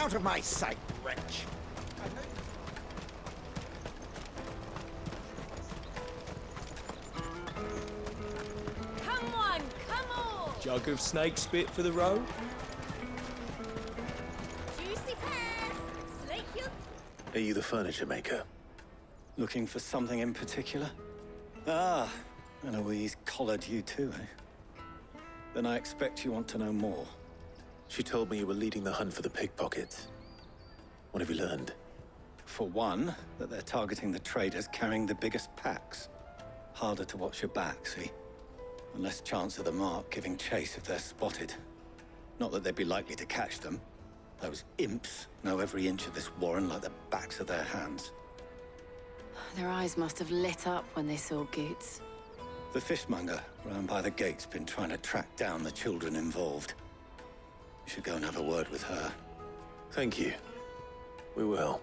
Out of my sight, wretch! Come on, come on! Jug of snake spit for the road? Juicy pears! Slake your... Are you the furniture maker? Looking for something in particular? Ah, Eloise collared you too, eh? Then I expect you want to know more. She told me you were leading the hunt for the pickpockets. What have you learned? For one, that they're targeting the traders carrying the biggest packs. Harder to watch your back, see? And less chance of the mark giving chase if they're spotted. Not that they'd be likely to catch them. Those imps know every inch of this warren like the backs of their hands. Their eyes must have lit up when they saw Goots. The fishmonger round by the gate's been trying to track down the children involved. You should go and have a word with her. Thank you. We will.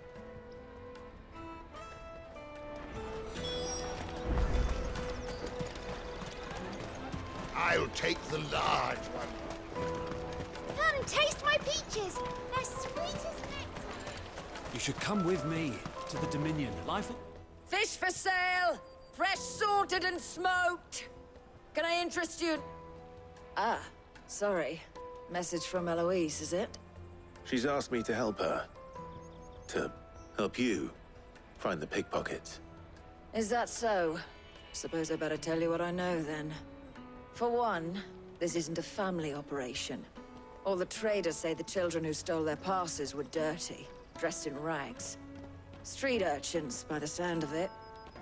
I'll take the large one. Come and taste my peaches! They're sweet as nectar! You should come with me to the Dominion. Life will... Fish for sale! Fresh sorted and smoked! Can I interest you? Ah, sorry. Message from Eloise, is it? She's asked me to help her. To help you find the pickpockets. Is that so? Suppose I better tell you what I know, then. For one, this isn't a family operation. All the traders say the children who stole their passes were dirty, dressed in rags. Street urchins, by the sound of it.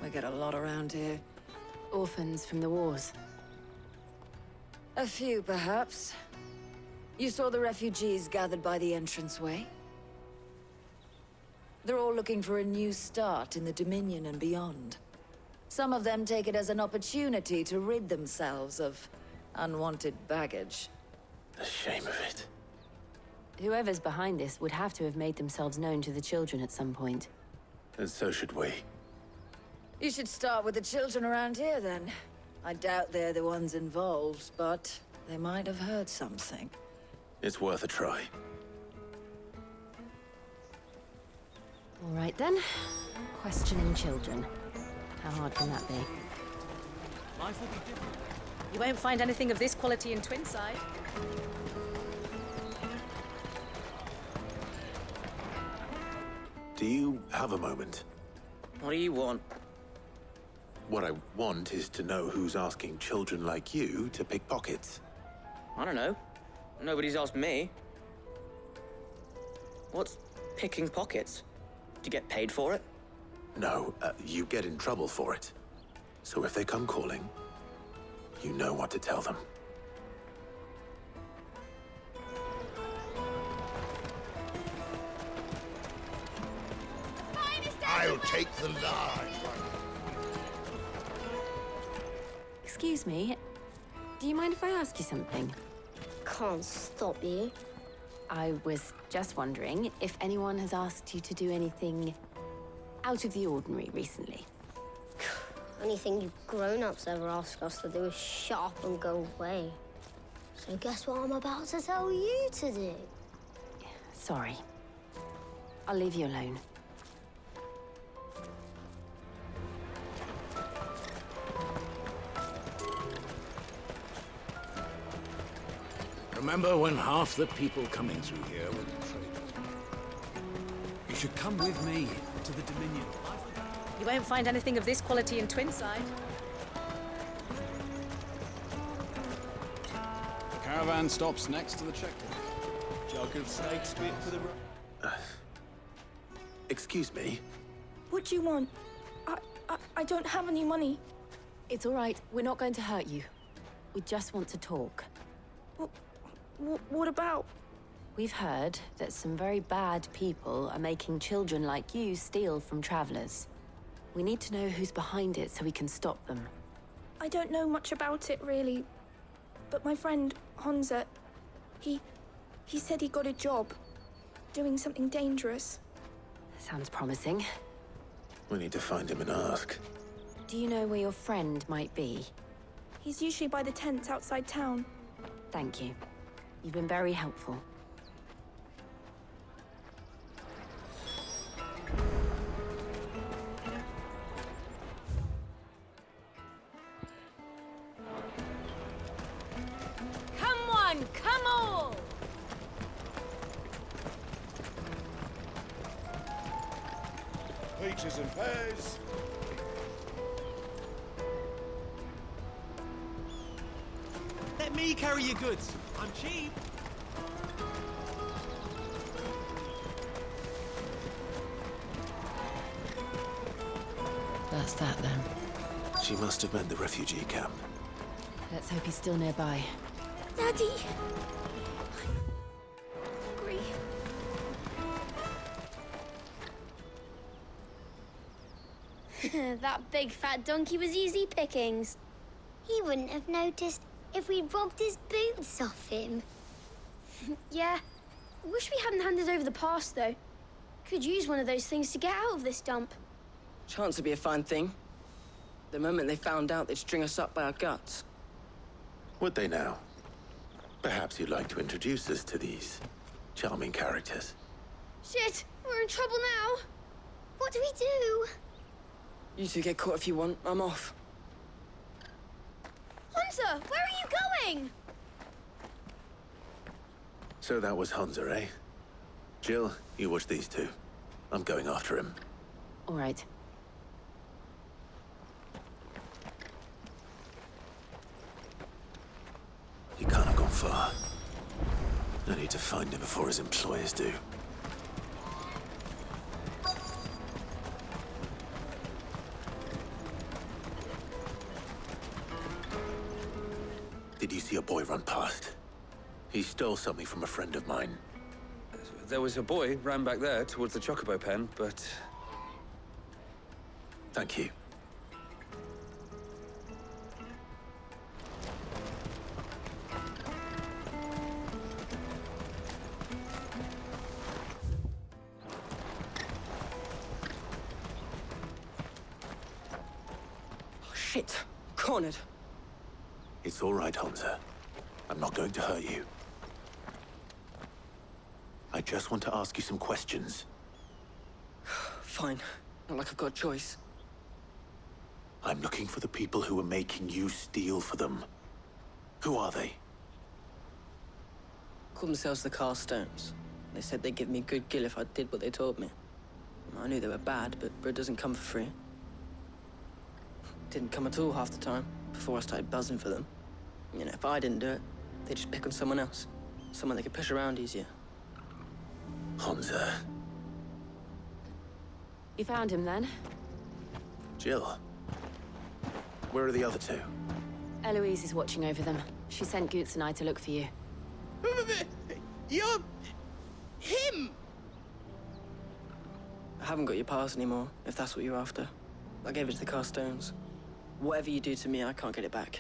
We get a lot around here. Orphans from the wars. A few, perhaps. You saw the refugees gathered by the entranceway? They're all looking for a new start in the Dominion and beyond. Some of them take it as an opportunity to rid themselves of unwanted baggage. The shame of it. Whoever's behind this would have to have made themselves known to the children at some point. And so should we. You should start with the children around here, then. I doubt they're the ones involved, but they might have heard something. It's worth a try. All right, then. Questioning children. How hard can that be? Life will be different. You won't find anything of this quality in Twinside. Do you have a moment? What do you want? What I want is to know who's asking children like you to pick pockets. I don't know. Nobody's asked me. What's picking pockets? Do you get paid for it? No, you get in trouble for it. So if they come calling, you know what to tell them. I'll take the large one. Excuse me. Do you mind if I ask you something? Can't stop you. I was just wondering if anyone has asked you to do anything out of the ordinary recently. Anything you grown-ups ever ask us to do is shut up and go away. So guess what I'm about to tell you to do? Sorry. I'll leave you alone. Remember when half the people coming through here were the traders? You should come with me to the Dominion. You won't find anything of this quality in Twinside. The caravan stops next to the checkpoint. Jug of snake spit for the road. Excuse me? What do you want? I don't have any money. It's all right. We're not going to hurt you. We just want to talk. What about? We've heard that some very bad people are making children like you steal from travelers. We need to know who's behind it so we can stop them. I don't know much about it, really. But my friend, Honza, he said he got a job. Doing something dangerous. Sounds promising. We need to find him and ask. Do you know where your friend might be? He's usually by the tents outside town. Thank you. You've been very helpful. peaches and pears. Let me carry your goods. I'm cheap. That's that then. She must have meant the refugee camp. Let's hope he's still nearby. Daddy! Hungry. That big fat donkey was easy pickings. He wouldn't have noticed if we'd robbed his boots off him. Yeah. Wish we hadn't handed over the pass, though. Could use one of those things to get out of this dump. Chance would be a fine thing. The moment they found out, they'd string us up by our guts. Would they now? Perhaps you'd like to introduce us to these charming characters. Shit! We're in trouble now! What do we do? You two get caught if you want. I'm off. Hunter! Where are you going? So that was Hunter, eh? Jill, you watch these two. I'm going after him. All right. He can't have gone far. I need to find him before his employers do. Did you see a boy run past? He stole something from a friend of mine. There was a boy ran back there towards the Chocobo pen, but... Thank you. Oh, shit. Cornered. It's all right, Hunter. I'm not going to hurt you. I just want to ask you some questions. Fine. Not like I've got a choice. I'm looking for the people who are making you steal for them. Who are they? Call themselves the Carstones. They said they'd give me good gill if I did what they told me. I knew they were bad, but bread doesn't come for free. Didn't come at all half the time, before I started buzzing for them. You know, if I didn't do it, they'd just pick on someone else. Someone they could push around easier. Hunter. You found him then? Jill. Where are the other two? Eloise is watching over them. She sent Goots and I to look for you. You're... him! I haven't got your pass anymore, if that's what you're after. I gave it to the Carstones. Whatever you do to me, I can't get it back.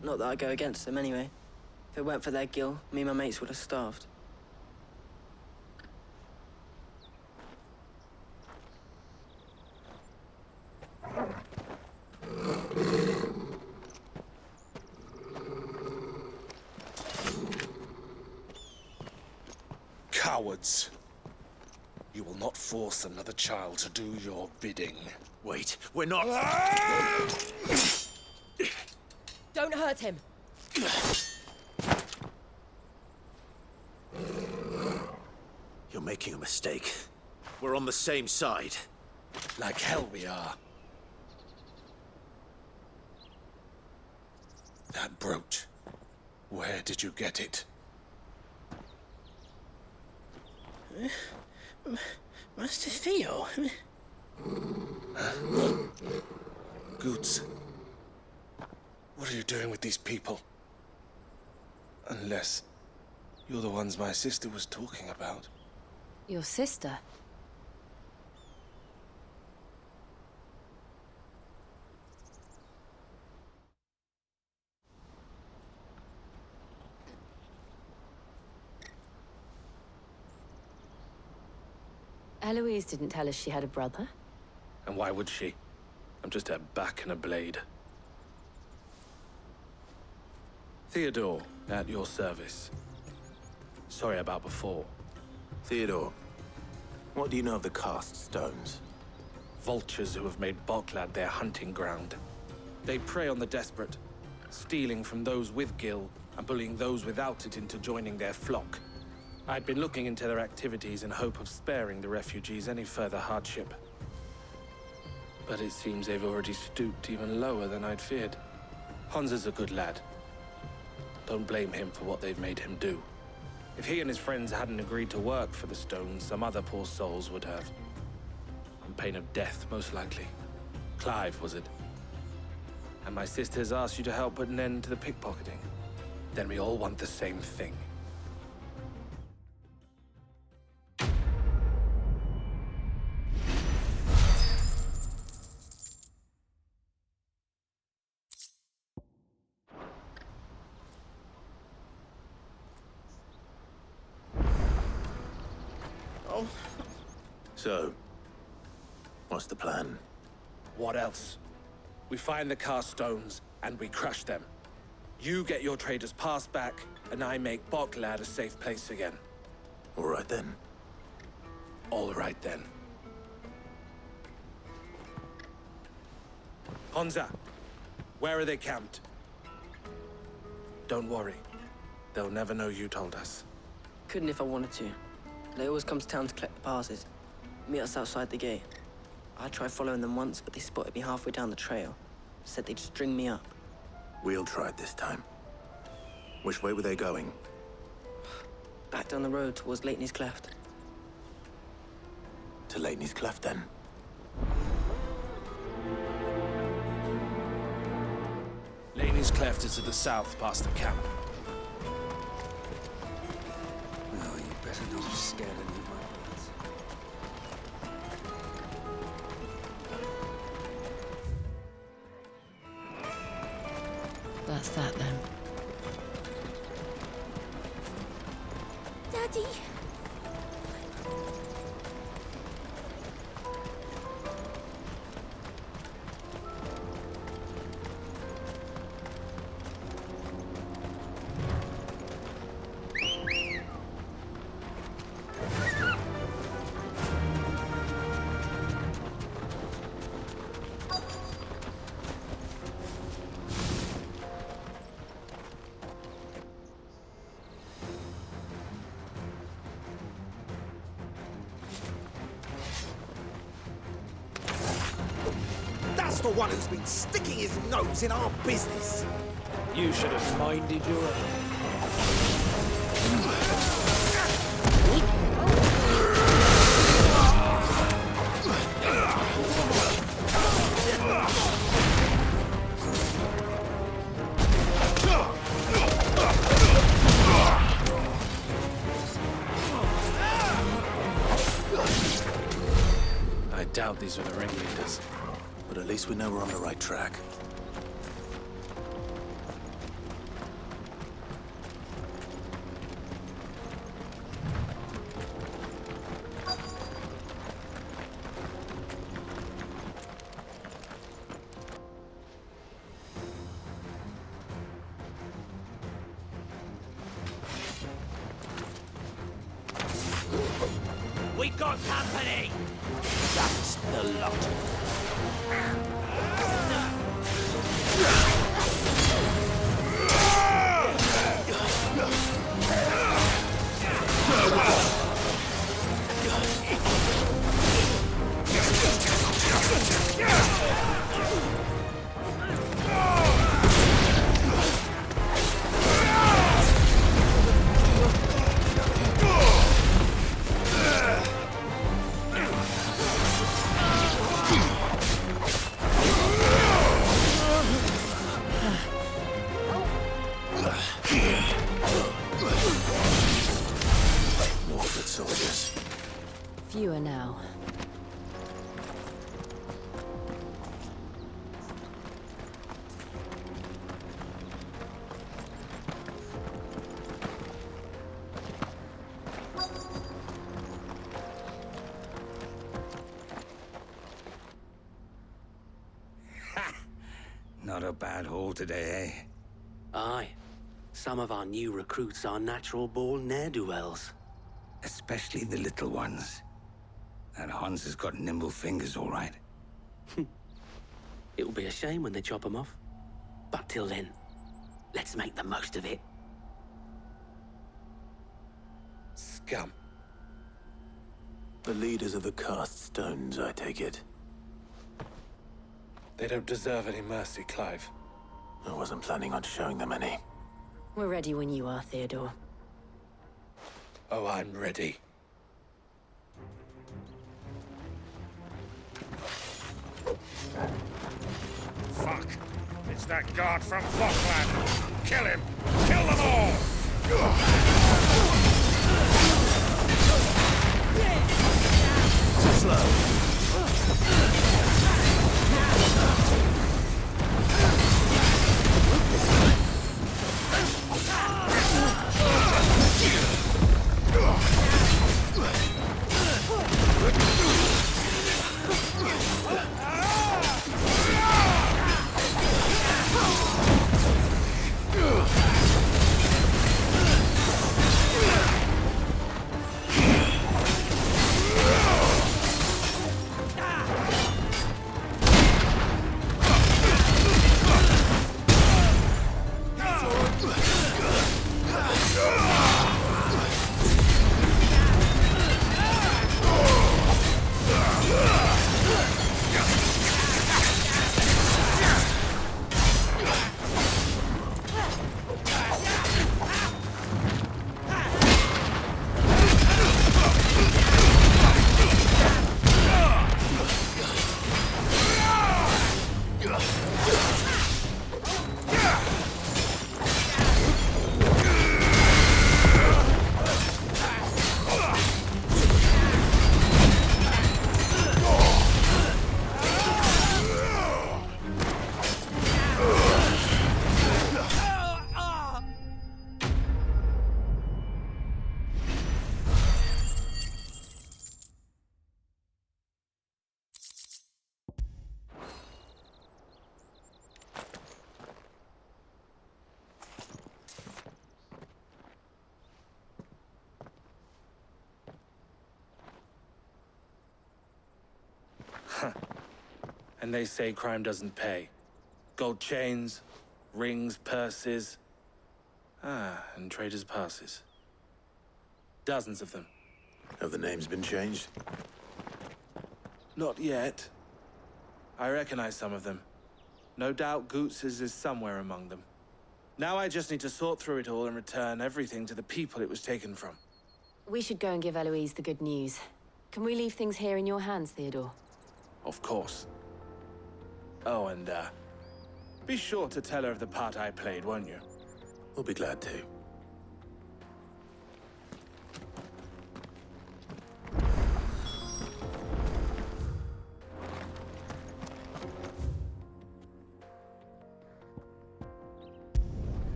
Not that I go against them anyway. If it weren't for their gill, me and my mates would have starved. Cowards. You will not force another child to do your bidding. Wait, we're not... Don't hurt him. You're making a mistake. We're on the same side. Like hell we are. That brooch. Where did you get it? Master Theo. Goots. What are you doing with these people? Unless you're the ones my sister was talking about. Your sister? Eloise didn't tell us she had a brother. And why would she? I'm just her back and a blade. Theodore, at your service. Sorry about before. Theodore, what do you know of the Cast Stones? Vultures who have made Boklad their hunting ground. They prey on the desperate, stealing from those with gill and bullying those without it into joining their flock. I'd been looking into their activities in hope of sparing the refugees any further hardship. But it seems they've already stooped even lower than I'd feared. Hans is a good lad. Don't blame him for what they've made him do. If he and his friends hadn't agreed to work for the stones, some other poor souls would have. On pain of death, most likely. Clive, was it? And my sisters asked you to help put an end to the pickpocketing. Then we all want the same thing. So, what's the plan? What else? We find the cast stones, and we crush them. You get your trader's pass back, and I make Boklad a safe place again. All right then. All right then. Honza, where are they camped? Don't worry. They'll never know you told us. Couldn't if I wanted to. They always come to town to collect the passes. Meet us outside the gate. I tried following them once, but they spotted me halfway down the trail. Said they'd string me up. We'll try it this time. Which way were they going? Back down the road towards Lateney's Cleft. To Lateney's Cleft, then? Laney's Cleft is to the south, past the camp. No, you better not have scared any of my bullets. That's that then. Daddy! That's the one who's been sticking his nose in our business. You should have minded your own. I doubt these were the ringleaders. But at least we know we're on the right track. We got company! That's the lot. More good soldiers. Fewer now. Not a bad haul today, eh? Aye. Some of our new recruits are natural-born ne'er-do-wells. Especially the little ones. That Hans has got nimble fingers, all right. It'll be a shame when they chop them off. But till then, let's make the most of it. Scum. The leaders of the cast stones, I take it. They don't deserve any mercy, Clive. I wasn't planning on showing them any. We're ready when you are, Theodore. Oh, I'm ready. Fuck! It's that guard from Falkland! Kill him! Kill them all! Too slow. And they say crime doesn't pay. Gold chains, rings, purses. And traders' passes. Dozens of them. Have the names been changed? Not yet. I recognize some of them. No doubt Goots's is somewhere among them. Now I just need to sort through it all and return everything to the people it was taken from. We should go and give Eloise the good news. Can we leave things here in your hands, Theodore? Of course. Oh, and, be sure to tell her of the part I played, won't you? We'll be glad to.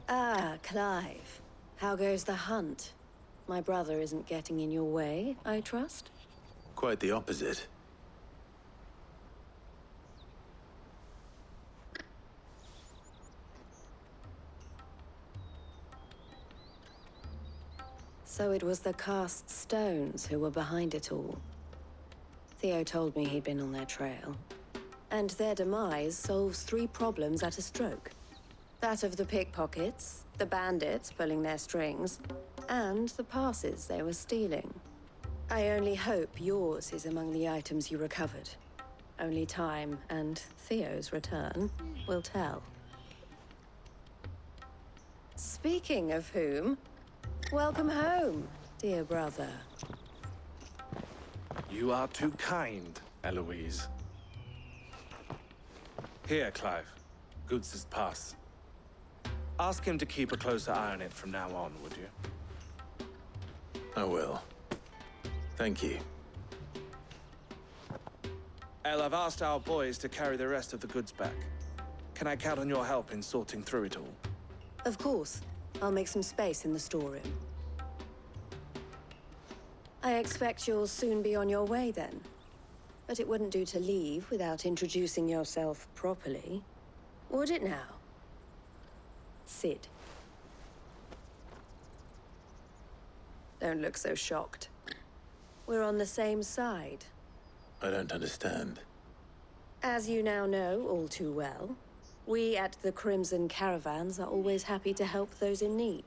Ah, Clive. How goes the hunt? My brother isn't getting in your way, I trust? Quite the opposite. So it was the cast stones who were behind it all. Theo told me he'd been on their trail. And their demise solves 3 problems at a stroke. That of the pickpockets, the bandits pulling their strings, and the passes they were stealing. I only hope yours is among the items you recovered. Only time and Theo's return will tell. Speaking of whom, welcome home, dear brother. You are too kind, Eloise. Here, Clive. Goots's pass. Ask him to keep a closer eye on it from now on, would you? I will. Thank you. El, I've asked our boys to carry the rest of the goods back. Can I count on your help in sorting through it all? Of course. I'll make some space in the storeroom. I expect you'll soon be on your way then. But it wouldn't do to leave without introducing yourself properly. Would it now? Sid. Don't look so shocked. We're on the same side. I don't understand. As you now know all too well, We at the Crimson Caravans are always happy to help those in need.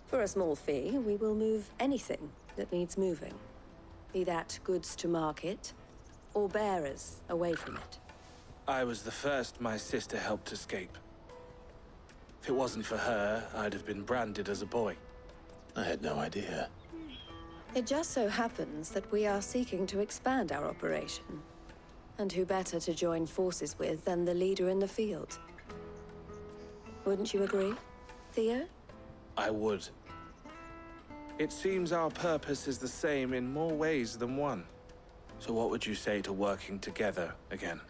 For a small fee, we will move anything that needs moving. Be that goods to market, or bearers away from it. I was the first my sister helped escape. If it wasn't for her, I'd have been branded as a boy. I had no idea. It just so happens that we are seeking to expand our operation. And who better to join forces with than the leader in the field? Wouldn't you agree, Theo? I would. It seems our purpose is the same in more ways than one. So what would you say to working together again?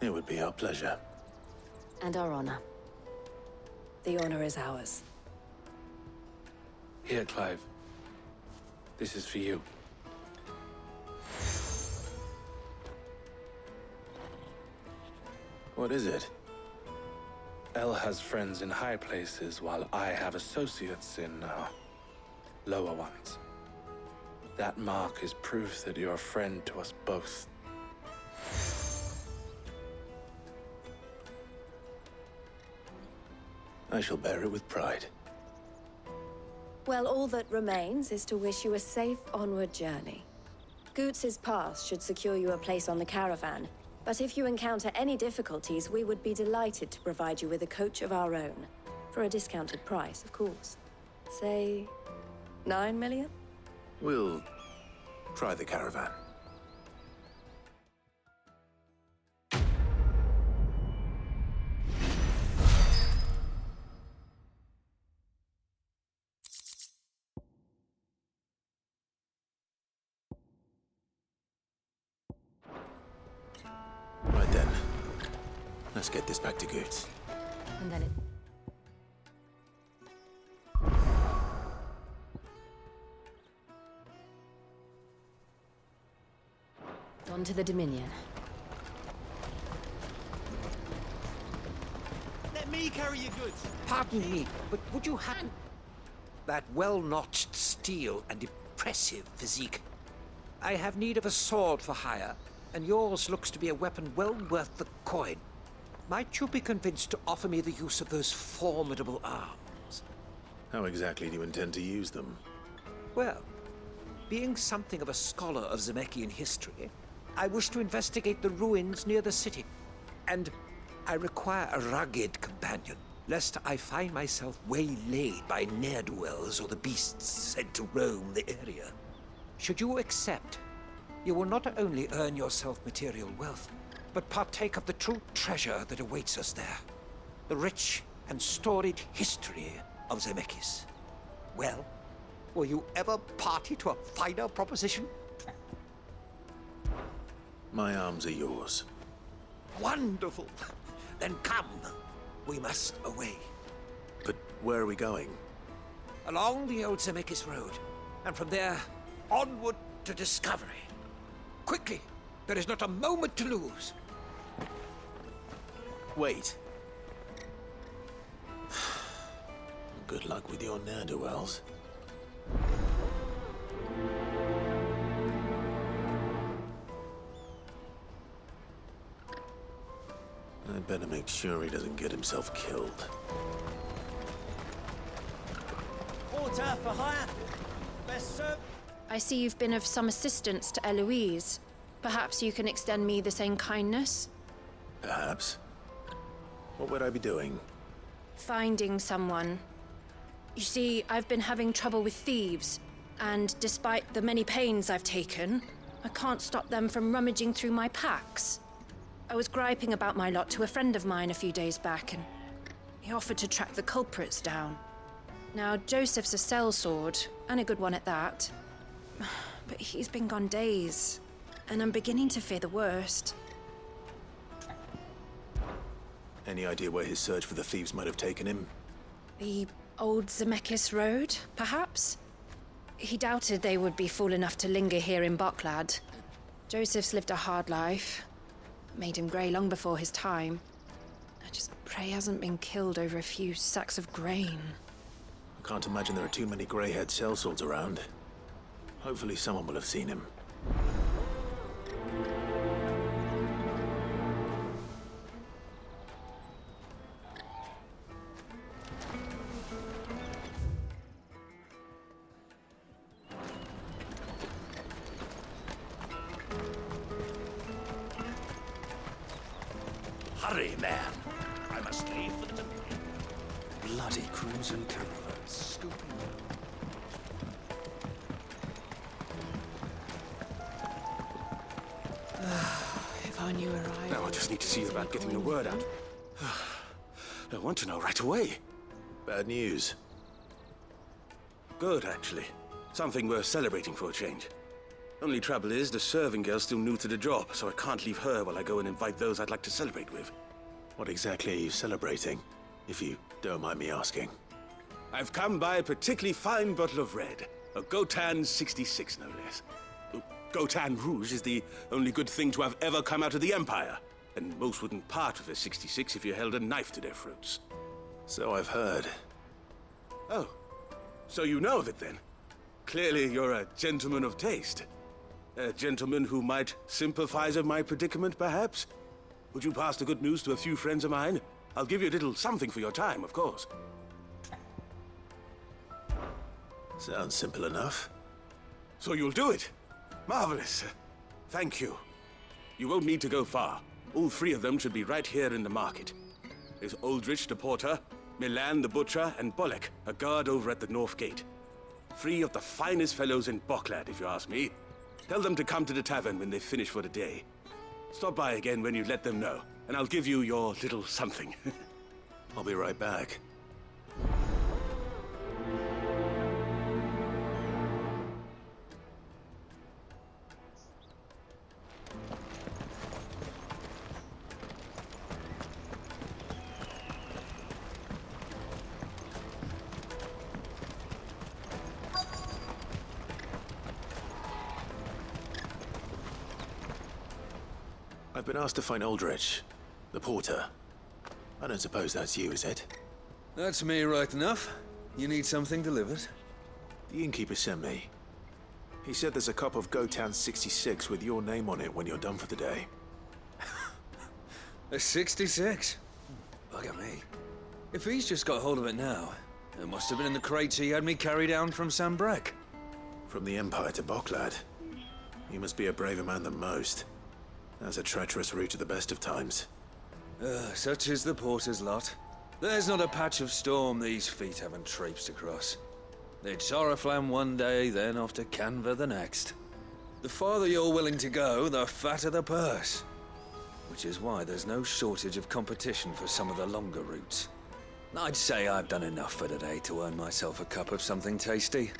It would be our pleasure. And our honor. The honor is ours. Here, Clive. This is for you. What is it? Elle has friends in high places, while I have associates in, lower ones. That mark is proof that you're a friend to us both. I shall bear it with pride. Well, all that remains is to wish you a safe onward journey. Goots's pass should secure you a place on the caravan, but if you encounter any difficulties, we would be delighted to provide you with a coach of our own. For a discounted price, of course. Say, 9 million? We'll try the caravan. Right then. Let's get this back to Goots. And then it... On to the Dominion. Let me carry your goods. Pardon me, but would you happen... That well-notched steel and impressive physique. I have need of a sword for hire, and yours looks to be a weapon well worth the coin. Might you be convinced to offer me the use of those formidable arms? How exactly do you intend to use them? Well, being something of a scholar of Zemeckis history, I wish to investigate the ruins near the city. And I require a rugged companion, lest I find myself waylaid by ne'er-do-wells or the beasts sent to roam the area. Should you accept, you will not only earn yourself material wealth, but partake of the true treasure that awaits us there. The rich and storied history of Zemeckis. Well, will you ever party to a finer proposition? My arms are yours. Wonderful! Then come. We must away. But where are we going? Along the old Zemeckis Road, and from there, onward to discovery. Quickly! There is not a moment to lose. Wait. Good luck with your ne'er-do-wells. I'd better make sure he doesn't get himself killed. Water for hire. Best served. I see you've been of some assistance to Eloise. Perhaps you can extend me the same kindness? Perhaps. What would I be doing? Finding someone. You see, I've been having trouble with thieves, and despite the many pains I've taken, I can't stop them from rummaging through my packs. I was griping about my lot to a friend of mine a few days back, and he offered to track the culprits down. Now, Joseph's a sellsword, and a good one at that. But he's been gone days, and I'm beginning to fear the worst. Any idea where his search for the thieves might have taken him? The old Zemeckis Road, perhaps? He doubted they would be fool enough to linger here in Boklad. Joseph's lived a hard life. Made him grey long before his time. I just pray he hasn't been killed over a few sacks of grain. I can't imagine there are too many grey-haired sellswords around. Hopefully someone will have seen him. Hurry, man. I must leave for the Dominion. Bloody crimson caravan. Scooping. If I knew where I... Now I just need to see about getting the word out. I want to know right away. Bad news. Good, actually. Something worth celebrating for a change. Only trouble is, the serving girl's still new to the job, so I can't leave her while I go and invite those I'd like to celebrate with. What exactly are you celebrating, if you don't mind me asking? I've come by a particularly fine bottle of red. A Gotan 66, no less. Gotan Rouge is the only good thing to have ever come out of the Empire. And most wouldn't part with a 66 if you held a knife to their throats. So I've heard. Oh, so you know of it then? Clearly you're a gentleman of taste. A gentleman who might sympathize with my predicament, perhaps? Would you pass the good news to a few friends of mine? I'll give you a little something for your time, of course. Sounds simple enough. So you'll do it? Marvelous. Thank you. You won't need to go far. All three of them should be right here in the market. There's Aldrich the porter, Milan the butcher, and Bolek, a guard over at the north gate. Three of the finest fellows in Boklad, if you ask me. Tell them to come to the tavern when they've finished for the day. Stop by again when you let them know, and I'll give you your little something. I'll be right back. I've been asked to find Aldrich, the porter. I don't suppose that's you, is it? That's me right enough. You need something delivered? The innkeeper sent me. He said there's a cup of Gotan 66 with your name on it when you're done for the day. A 66? Look at me. If he's just got hold of it now, it must have been in the crates he had me carry down from Sambrek. From the Empire to Boklad. You must be a braver man than most. That's a treacherous route at the best of times. Such is the porter's lot. There's not a patch of storm these feet haven't traipsed across. It's Oriflamme one day, then off to Canva the next. The farther you're willing to go, the fatter the purse. Which is why there's no shortage of competition for some of the longer routes. I'd say I've done enough for today to earn myself a cup of something tasty.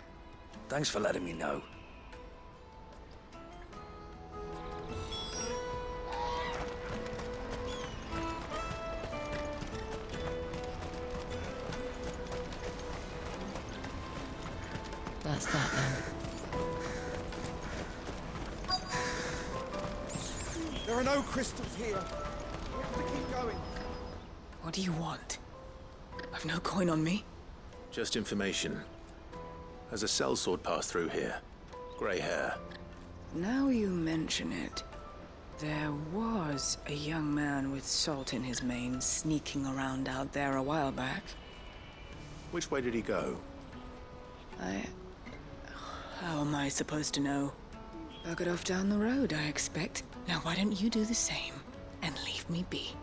Thanks for letting me know. That's that then. There are no crystals here. We have to keep going. What do you want? I've no coin on me. Just information. Has a sellsword passed through here? Grey hair. Now you mention it, there was a young man with salt in his mane sneaking around out there a while back. Which way did he go? How am I supposed to know? Buggered off down the road, I expect. Now why don't you do the same and leave me be?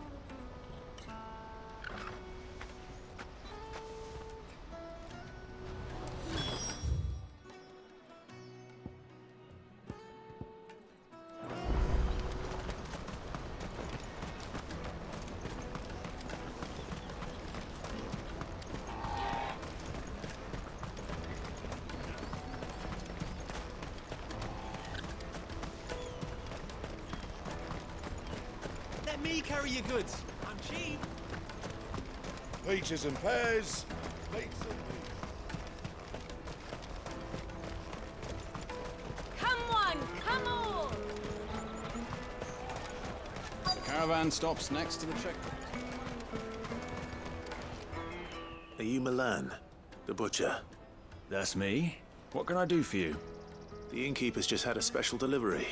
Let me carry your goods. I'm cheap. Peaches and pears. Plates and peas. Come on, come on! The caravan stops next to the checkpoint. Are you Milan, the butcher? That's me. What can I do for you? The innkeeper's just had a special delivery.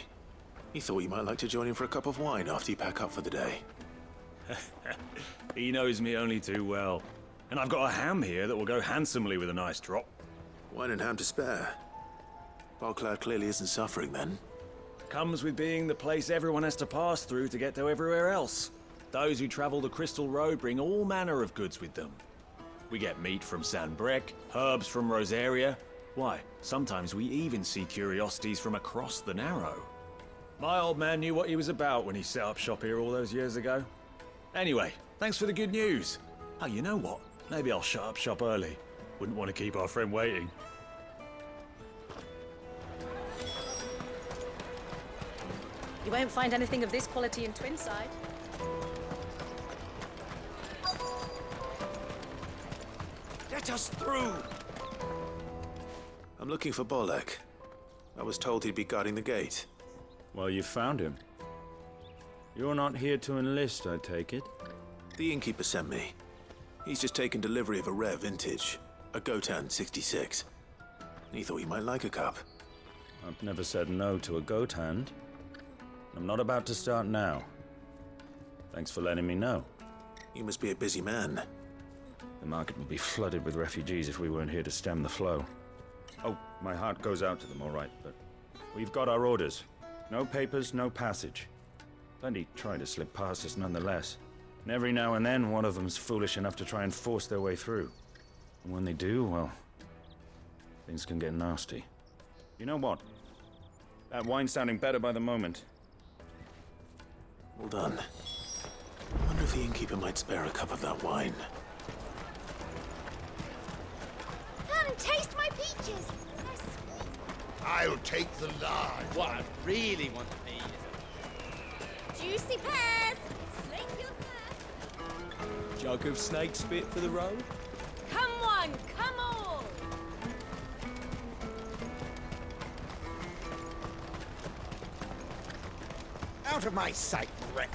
He thought you might like to join him for a cup of wine after you pack up for the day. He knows me only too well. And I've got a ham here that will go handsomely with a nice drop. Wine and ham to spare. Boklad clearly isn't suffering then. Comes with being the place everyone has to pass through to get to everywhere else. Those who travel the Crystal Road bring all manner of goods with them. We get meat from San Brec, herbs from Rosaria. Why, sometimes we even see curiosities from across the Narrow. My old man knew what he was about when he set up shop here all those years ago. Anyway, thanks for the good news. Oh, you know what? Maybe I'll shut up shop early. Wouldn't want to keep our friend waiting. You won't find anything of this quality in Twinside. Let us through! I'm looking for Bolek. I was told he'd be guarding the gate. Well, you found him. You're not here to enlist, I take it? The innkeeper sent me. He's just taken delivery of a rare vintage, a Gotan 66. He thought you might like a cup. I've never said no to a goat hand. I'm not about to start now. Thanks for letting me know. You must be a busy man. The market would be flooded with refugees if we weren't here to stem the flow. Oh, my heart goes out to them, all right, but we've got our orders. No papers, no passage. Plenty try to slip past us nonetheless. And every now and then, one of them's foolish enough to try and force their way through. And when they do, well, things can get nasty. You know what? That wine's sounding better by the moment. Well done. I wonder if the innkeeper might spare a cup of that wine. Come and taste my peaches. They're sweet. I'll take the large. What I really want to be is Juicy pears. Sling your thirst. a jug of snake spit for the road. Come one, come all. Out of my sight, wretch!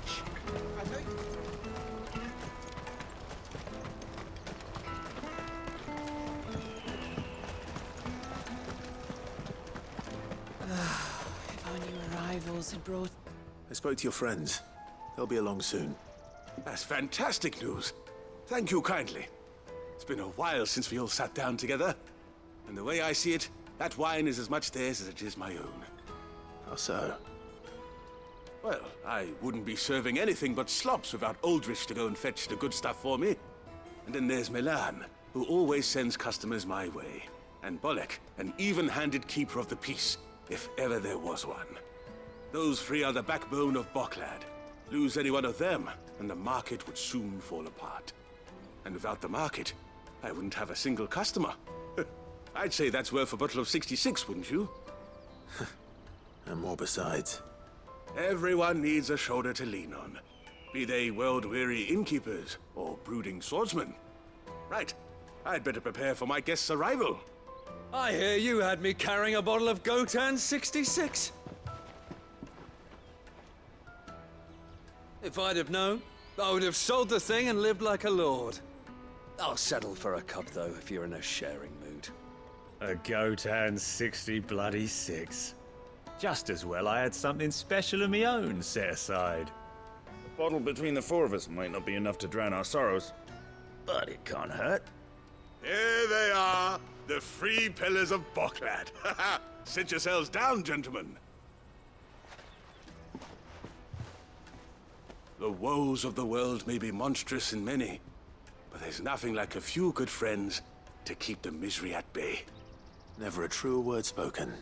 If our new arrivals had brought... I spoke to your friends. They'll be along soon. That's fantastic news. Thank you kindly. It's been a while since we all sat down together. And the way I see it, that wine is as much theirs as it is my own. How so? Well, I wouldn't be serving anything but slops without Aldrich to go and fetch the good stuff for me. And then there's Milan, who always sends customers my way. And Bolek, an even-handed keeper of the peace, if ever there was one. Those three are the backbone of Boklad. Lose any one of them, and the market would soon fall apart. And without the market, I wouldn't have a single customer. I'd say that's worth a bottle of 66, wouldn't you? And more besides. Everyone needs a shoulder to lean on. Be they world-weary innkeepers or brooding swordsmen. Right. I'd better prepare for my guest's arrival. I hear you had me carrying a bottle of Gotan 66. If I'd have known, I would have sold the thing and lived like a lord. I'll settle for a cup, though, if you're in a sharing mood. A Gotan 66. Just as well I had something special of my own set aside. A bottle between the four of us might not be enough to drown our sorrows, but it can't hurt. Here they are, the three pillars of Boklad. Sit yourselves down, gentlemen. The woes of the world may be monstrous in many, but there's nothing like a few good friends to keep the misery at bay. Never a truer word spoken.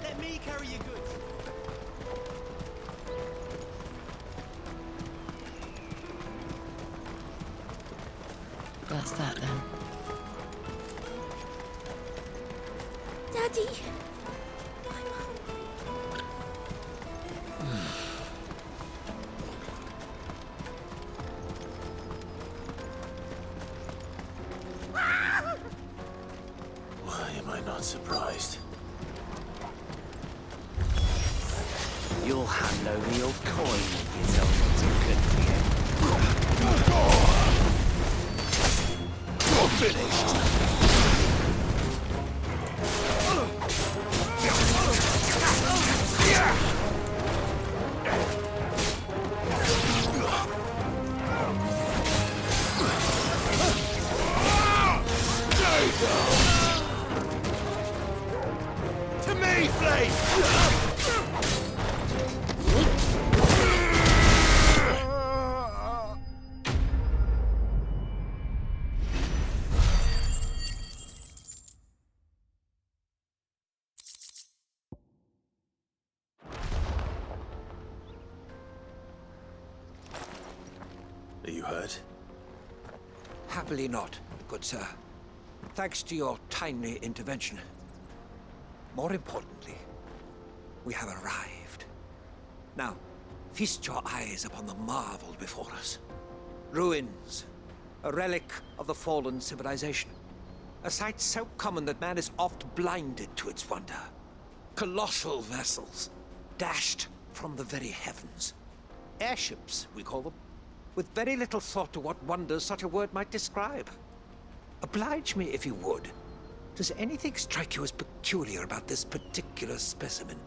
Let me carry your goods. That's that then. Daddy. am I not surprised? You'll hand over your coin if you tell me too good for you. You're finished! To me, Flame! Are you hurt? Happily not, good sir. Thanks to your timely intervention. More importantly, we have arrived. Now, feast your eyes upon the marvel before us. Ruins, a relic of the fallen civilization. A sight so common that man is oft blinded to its wonder. Colossal vessels, dashed from the very heavens. Airships, we call them, with very little thought to what wonders such a word might describe. Oblige me if you would. Does anything strike you as peculiar about this particular specimen?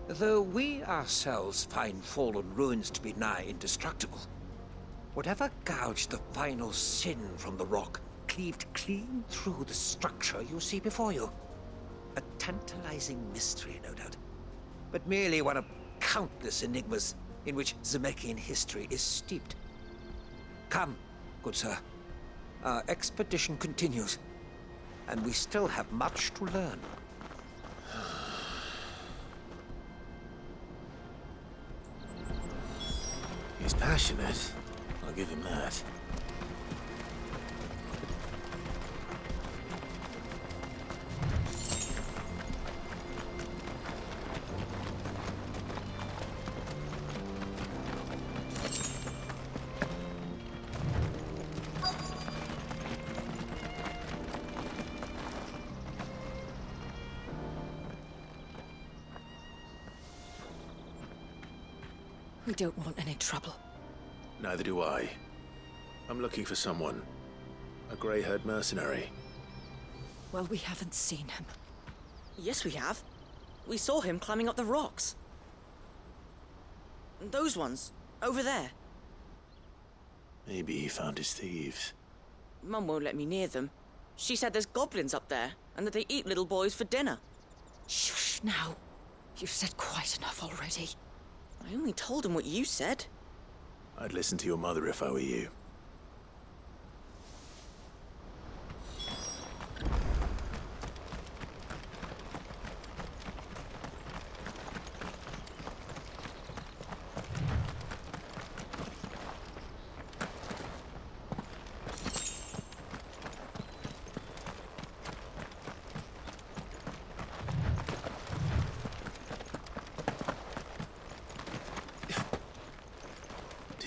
Though we ourselves find fallen ruins to be nigh indestructible, whatever gouged the final sin from the rock cleaved clean through the structure you see before you. A tantalizing mystery, no doubt, but merely one of countless enigmas in which Zemeckis history is steeped. Come, good sir. Our expedition continues, and we still have much to learn. He's passionate. I'll give him that. We don't want any trouble. Neither do I. I'm looking for someone. A grey-haired mercenary. Well, we haven't seen him. Yes, we have. We saw him climbing up the rocks. Those ones, over there. Maybe he found his thieves. Mum won't let me near them. She said there's goblins up there, and that they eat little boys for dinner. Shush, now. You've said quite enough already. I only told him what you said. I'd listen to your mother if I were you.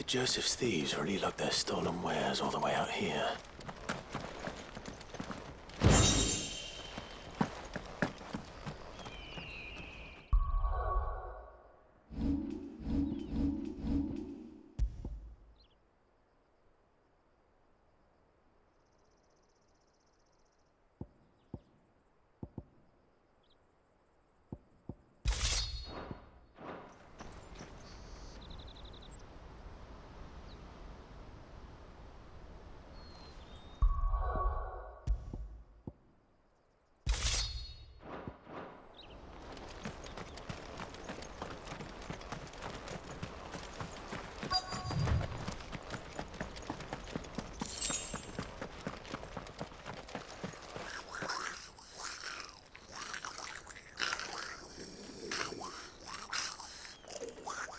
Joseph's thieves really lug their stolen wares all the way out here.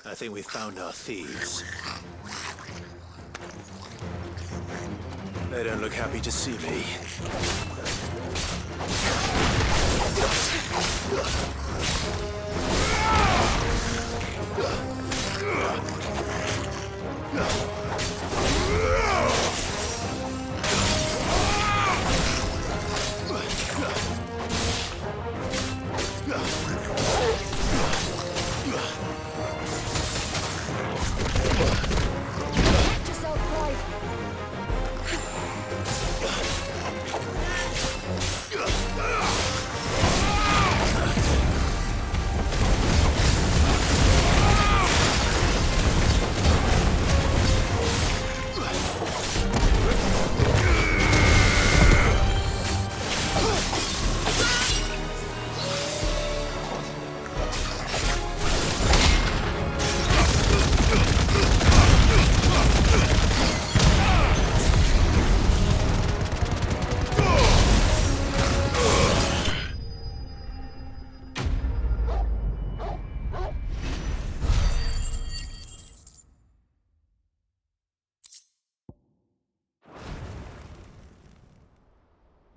I think we've found our thieves. They don't look happy to see me.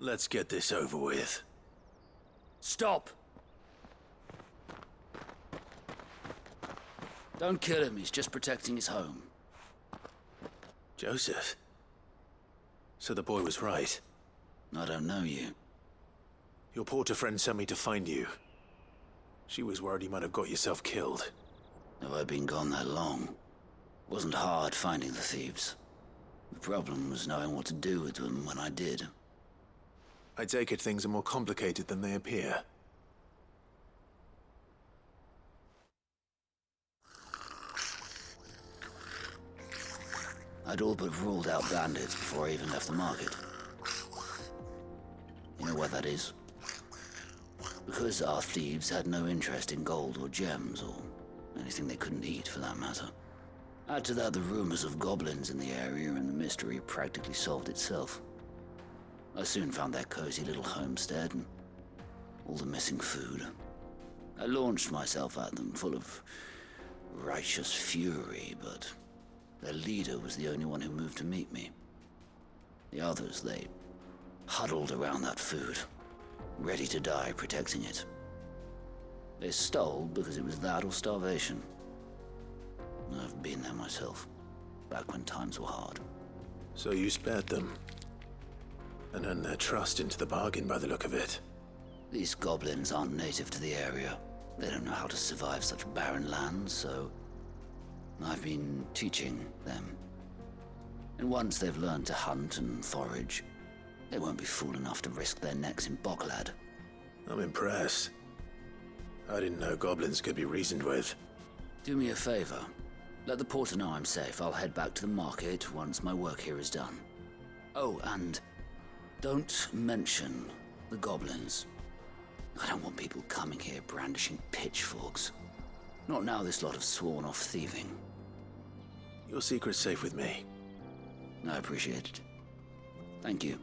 Let's get this over with. Stop! Don't kill him, he's just protecting his home. Joseph? So the boy was right. I don't know you. Your porter friend sent me to find you. She was worried you might have got yourself killed. Have I been gone that long? Wasn't hard finding the thieves. The problem was knowing what to do with them when I did. I take it things are more complicated than they appear. I'd all but ruled out bandits before I even left the market. You know why that is? Because our thieves had no interest in gold or gems, or anything they couldn't eat for that matter. Add to that the rumors of goblins in the area, and the mystery practically solved itself. I soon found their cozy little homestead and all the missing food. I launched myself at them, full of righteous fury, but their leader was the only one who moved to meet me. The others, they huddled around that food, ready to die protecting it. They stole because it was that or starvation. I've been there myself, back when times were hard. So you spared them, and earned their trust into the bargain by the look of it. These goblins aren't native to the area. They don't know how to survive such barren lands, so I've been teaching them. And once they've learned to hunt and forage, they won't be fool enough to risk their necks in Bocklad. I'm impressed. I didn't know goblins could be reasoned with. Do me a favor. Let the porter know I'm safe. I'll head back to the market once my work here is done. Oh, and don't mention the goblins. I don't want people coming here brandishing pitchforks. Not now this lot have sworn off thieving. Your secret's safe with me. I appreciate it. Thank you.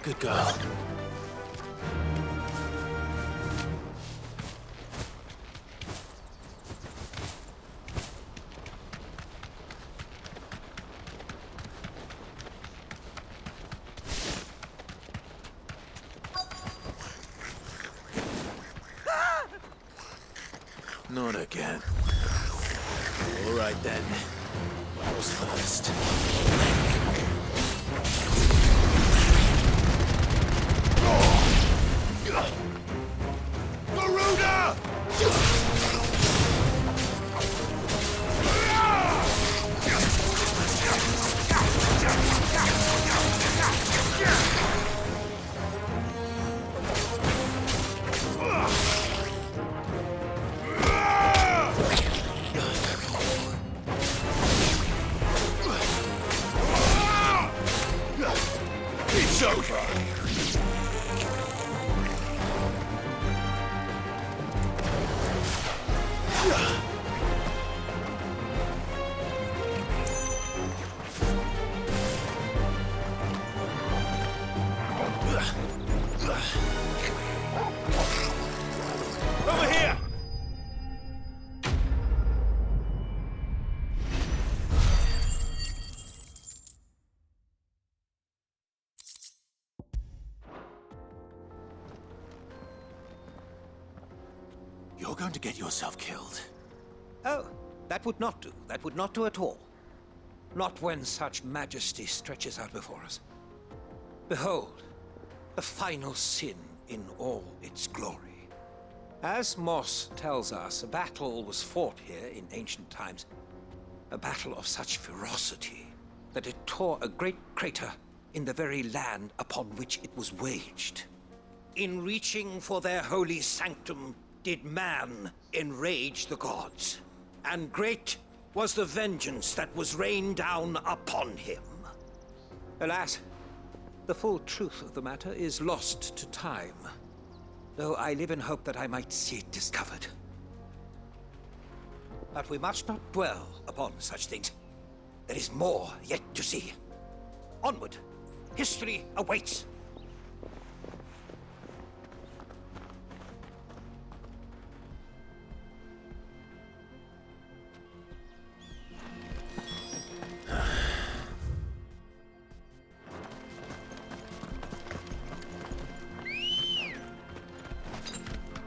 Good girl. Not again. All right then. Who's first? Garuda! It's over! Over here! You're going to get yourself killed. Oh, that would not do. That would not do at all. Not when such majesty stretches out before us. Behold, the final sin in all its glory. As Moss tells us, a battle was fought here in ancient times. A battle of such ferocity that it tore a great crater in the very land upon which it was waged. In reaching for their holy sanctum, did man enrage the gods, and great was the vengeance that was rained down upon him. Alas, the full truth of the matter is lost to time. though I live in hope that I might see it discovered. But we must not dwell upon such things. There is more yet to see. Onward! History awaits!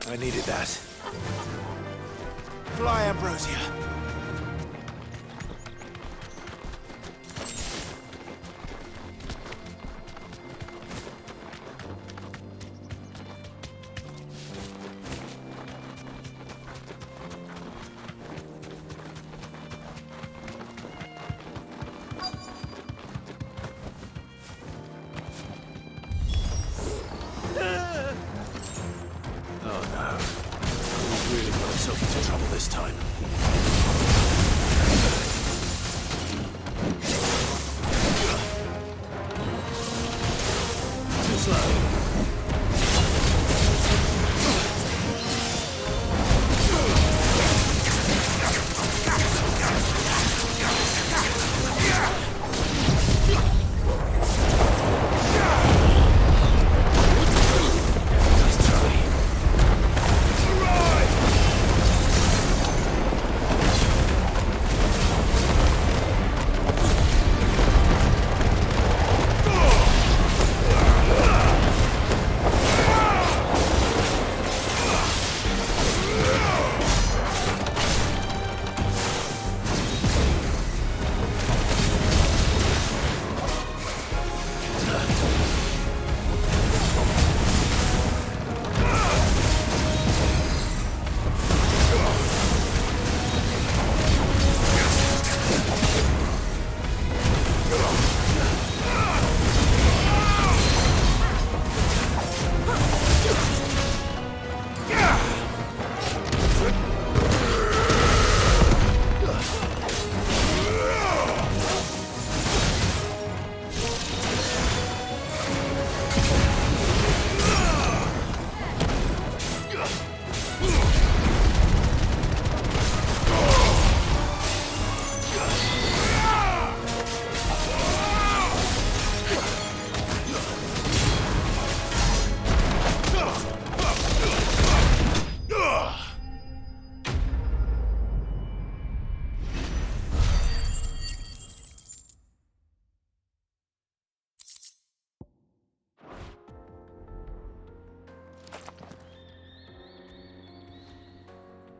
I needed that. Fly, Ambrosia.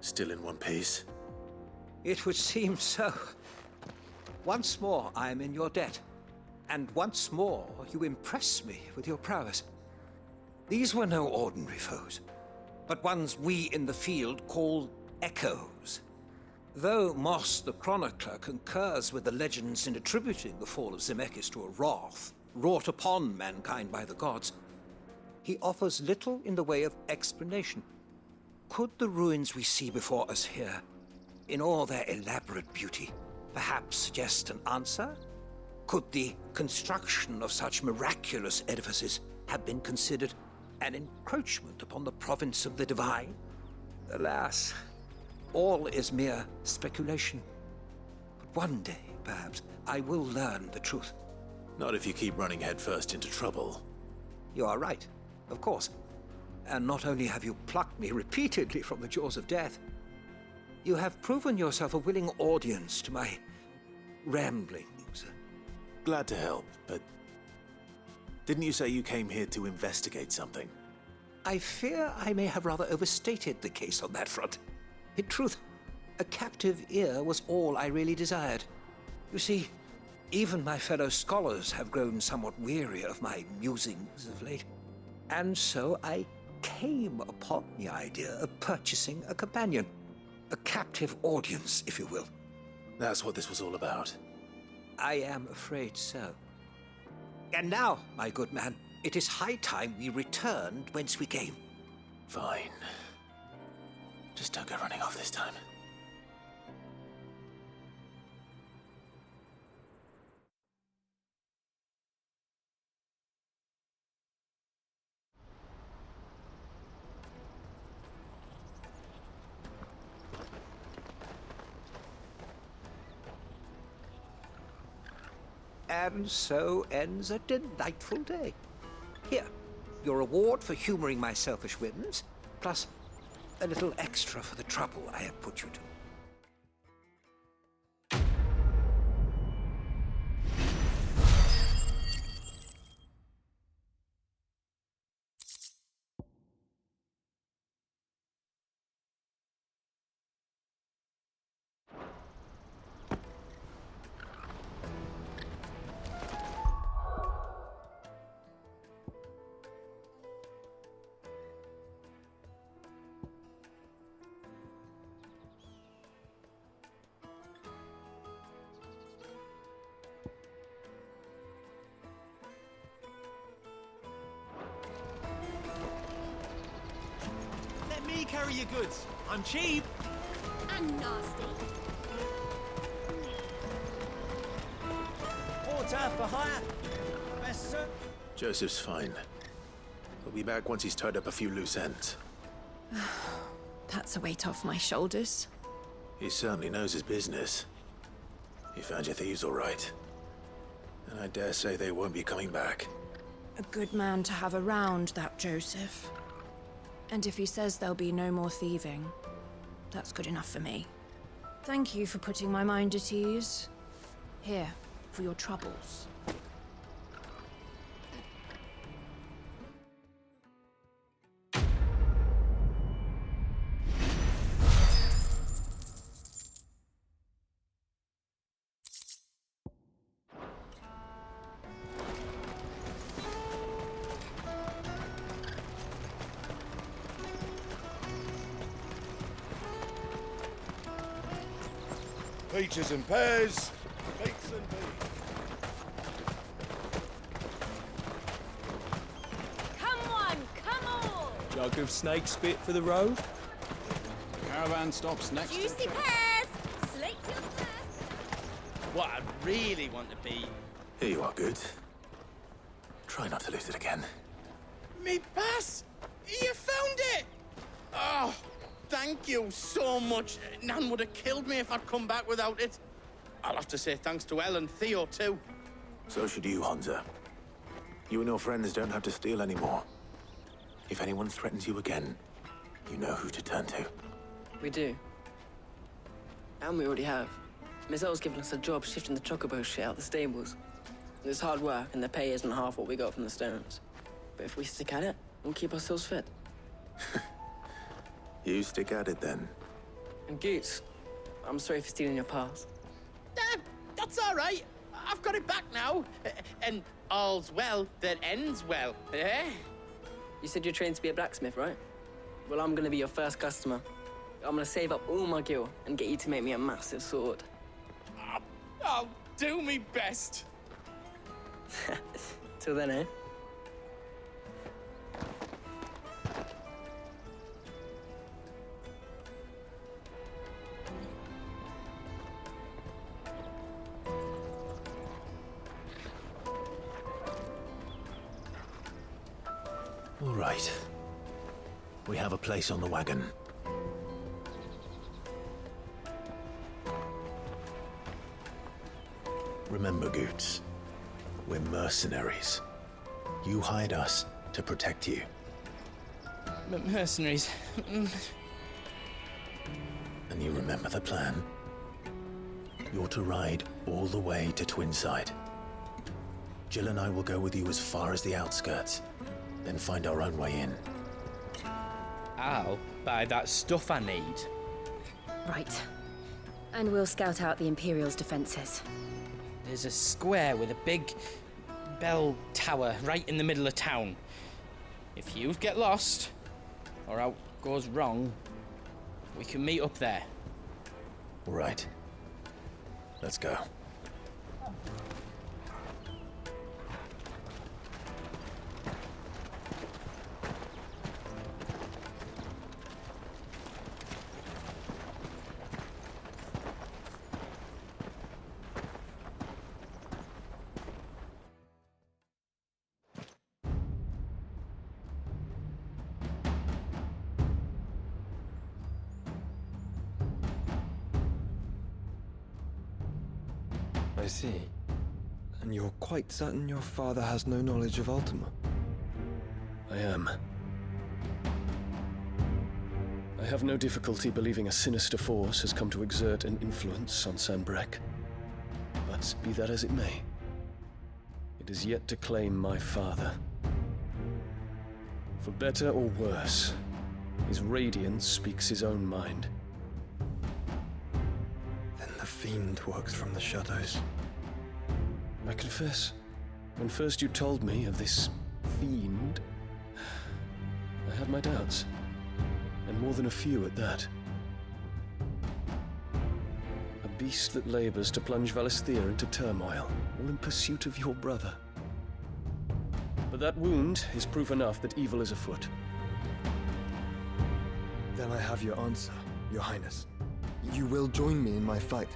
Still in one piece? It would seem so. Once more, I am in your debt. And once more, you impress me with your prowess. These were no ordinary foes, but ones we in the field call echoes. Though Moss the Chronicler concurs with the legends in attributing the fall of Zemeckis to a wrath wrought upon mankind by the gods, he offers little in the way of explanation. Could the ruins we see before us here, in all their elaborate beauty, perhaps suggest an answer? Could the construction of such miraculous edifices have been considered an encroachment upon the province of the divine? Alas, all is mere speculation. But one day, perhaps, I will learn the truth. Not if you keep running headfirst into trouble. You are right, of course. And not only have you plucked me repeatedly from the jaws of death, you have proven yourself a willing audience to my ramblings. Glad to help, but didn't you say you came here to investigate something? I fear I may have rather overstated the case on that front. In truth, a captive ear was all I really desired. You see, even my fellow scholars have grown somewhat weary of my musings of late. And so I came upon the idea of purchasing a companion. A captive audience, if you will. That's what this was all about. I am afraid so. And now, my good man, it is high time we returned whence we came. Fine. Just don't go running off this time. And so ends a delightful day. Here, your reward for humoring my selfish whims, plus a little extra for the trouble I have put you to. Let me carry your goods. I'm cheap. And nasty. Porter for hire. Best sir. Joseph's fine. He'll be back once he's tied up a few loose ends. That's a weight off my shoulders. He certainly knows his business. You found your thieves all right. And I dare say they won't be coming back. A good man to have around, that Joseph. And if he says there'll be no more thieving, that's good enough for me. Thank you for putting my mind at ease. Here, for your troubles. Peaches and pears, beets and beans. Come on, come on! Jug of snake spit for the road. The caravan stops next to the Juicy checkpoint. pears! Slate your thirst! What I really want to be... Here you are, Good. Try not to lose it again. Me pass! You found it! Oh, thank you so much. Nan would have killed me if I'd come back without it. I'll have to say thanks to Elle and Theo, too. So should you, Hansa. You and your friends don't have to steal anymore. If anyone threatens you again, you know who to turn to. We do. And we already have. Miss Earl's given us a job shifting the chocobo shit out the stables. It's hard work, and the pay isn't half what we got from the Stones. But if we stick at it, we'll keep ourselves fit. You stick at it, then. And Goots, I'm sorry for stealing your pass. That's all right. I've got it back now. And all's well that ends well, eh? You said you're trained to be a blacksmith, right? Well, I'm gonna be your first customer. I'm gonna save up all my gil and get you to make me a massive sword. I'll do me best. Till then, eh? All right. We have a place on the wagon. Remember, Goots, we're mercenaries. You hired us to protect you. But mercenaries... And you remember the plan? You're to ride all the way to Twinside. Jill and I will go with you as far as the outskirts, then find our own way in. I'll buy that stuff I need. Right. And we'll scout out the Imperial's defenses. There's a square with a big bell tower right in the middle of town. If you get lost, or out goes wrong, we can meet up there. All right. Let's go. I see. And you're quite certain your father has no knowledge of Ultima? I am. I have no difficulty believing a sinister force has come to exert an influence on Sanbreque. But be that as it may, it is yet to claim my father. For better or worse, his radiance speaks his own mind. Then the fiend works from the shadows. I confess, when first you told me of this fiend, I had my doubts. And more than a few at that. A beast that labors to plunge Valisthea into turmoil, all in pursuit of your brother. But that wound is proof enough that evil is afoot. Then I have your answer, Your Highness. You will join me in my fight.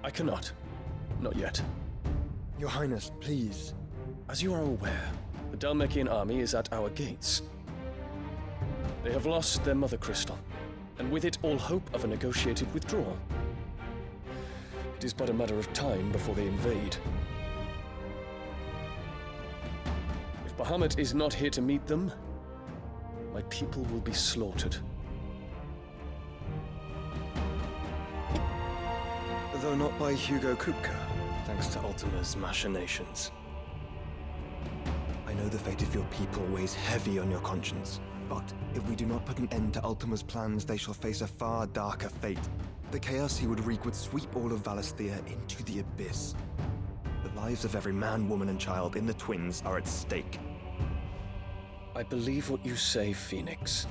I cannot. Not yet. Your Highness, please. As you are aware, the Dhalmekian army is at our gates. They have lost their mother crystal, and with it all hope of a negotiated withdrawal. It is but a matter of time before they invade. If Bahamut is not here to meet them, my people will be slaughtered. Though not by Hugo Kupka, thanks to Ultima's machinations. I know the fate of your people weighs heavy on your conscience, but if we do not put an end to Ultima's plans, they shall face a far darker fate. The chaos he would wreak would sweep all of Valisthea into the abyss. The lives of every man, woman, and child in the Twins are at stake. I believe what you say, Phoenix.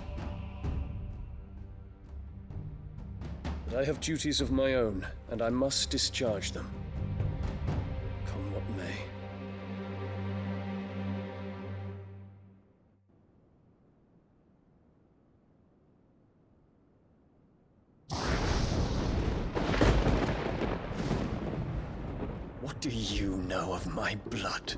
But I have duties of my own, and I must discharge them. Come what may. What do you know of my blood?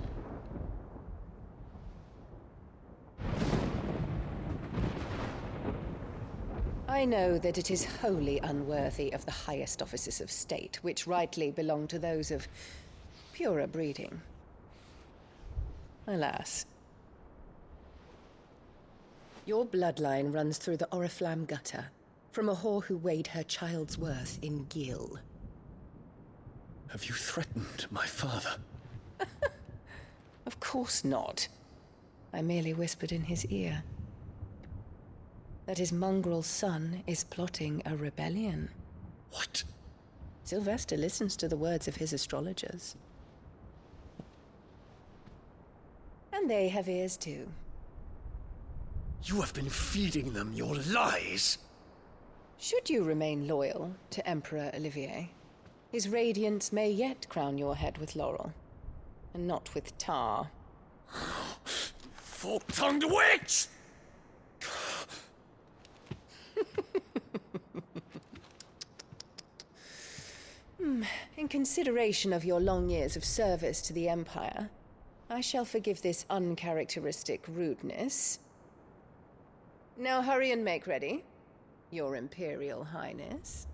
I know that it is wholly unworthy of the highest offices of state, which rightly belong to those of purer breeding. Alas. Your bloodline runs through the Oriflamme gutter, from a whore who weighed her child's worth in gil. Have you threatened my father? Of course not. I merely whispered in his ear that his mongrel son is plotting a rebellion. What? Sylvester listens to the words of his astrologers. And they have ears too. You have been feeding them your lies! Should you remain loyal to Emperor Olivier, his radiance may yet crown your head with laurel, and not with tar. Fork-tongued witch! In consideration of your long years of service to the Empire, I shall forgive this uncharacteristic rudeness. Now hurry and make ready, Your Imperial Highness.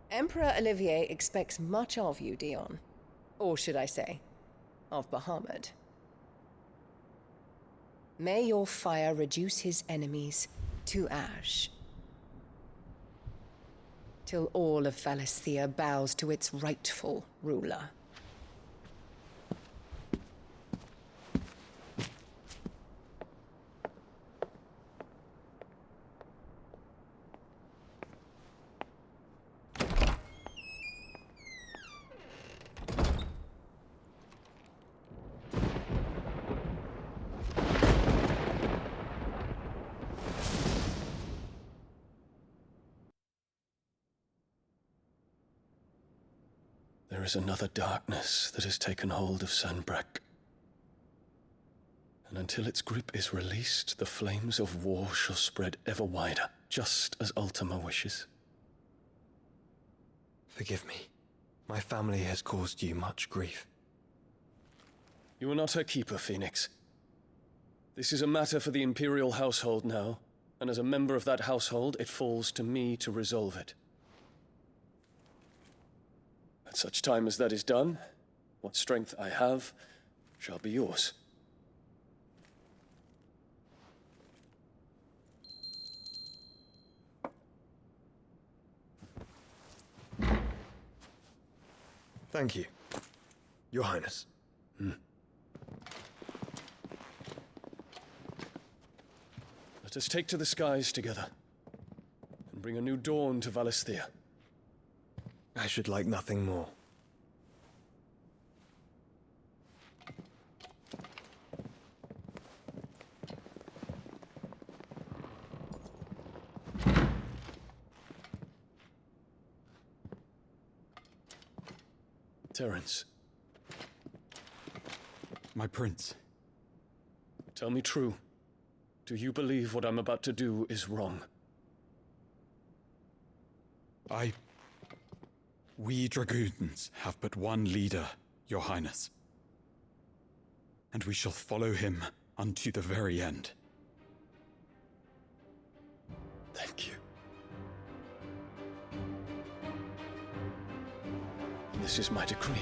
Emperor Olivier expects much of you, Dion. Or should I say, of Bahamut. May your fire reduce his enemies to ash, till all of Valisthea bows to its rightful ruler. There is another darkness that has taken hold of Sanbreque. And until its grip is released, the flames of war shall spread ever wider, just as Ultima wishes. Forgive me. My family has caused you much grief. You are not her keeper, Phoenix. This is a matter for the Imperial household now, and as a member of that household, it falls to me to resolve it. At such time as that is done, what strength I have shall be yours. Thank you, Your Highness. Let us take to the skies together, and bring a new dawn to Valisthea. I should like nothing more. Terence. My prince. Tell me true. Do you believe what I'm about to do is wrong? We dragoons have but one leader, Your Highness. And we shall follow him unto the very end. Thank you. This is my decree.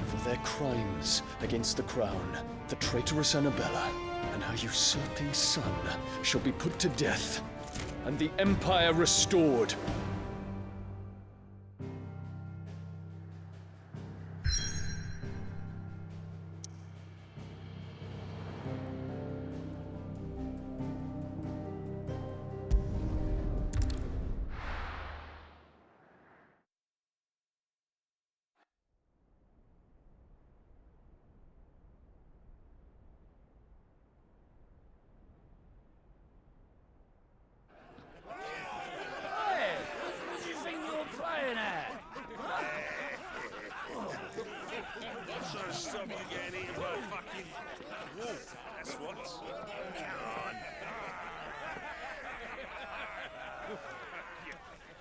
For their crimes against the crown, the traitorous Annabella and her usurping son shall be put to death, and the Empire restored.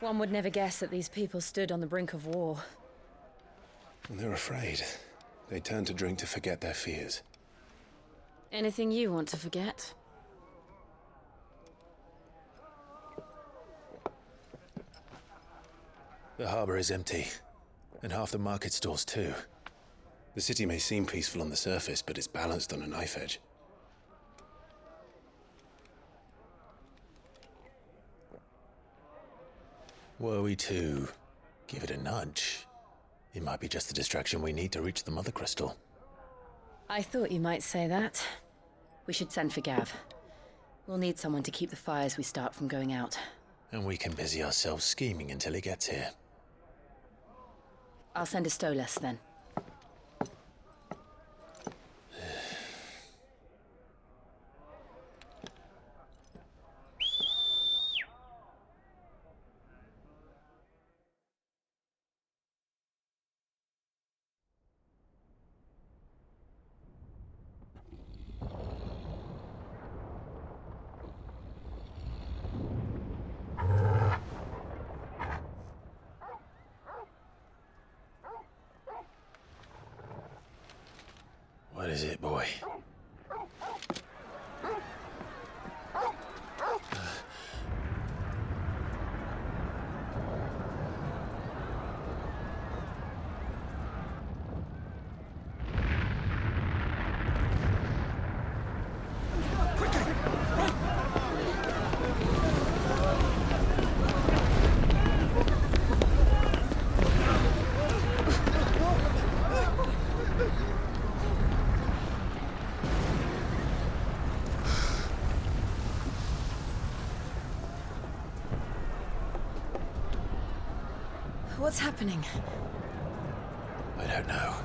One would never guess that these people stood on the brink of war. They're afraid. They turn to drink to forget their fears. Anything you want to forget? The harbor is empty, and half the market stalls too. The city may seem peaceful on the surface, but it's balanced on a knife edge. Were we to give it a nudge, it might be just the distraction we need to reach the Mother Crystal. I thought you might say that. We should send for Gav. We'll need someone to keep the fires we start from going out. And we can busy ourselves scheming until he gets here. I'll send a Stolas then. What is it, boy? What's happening? I don't know.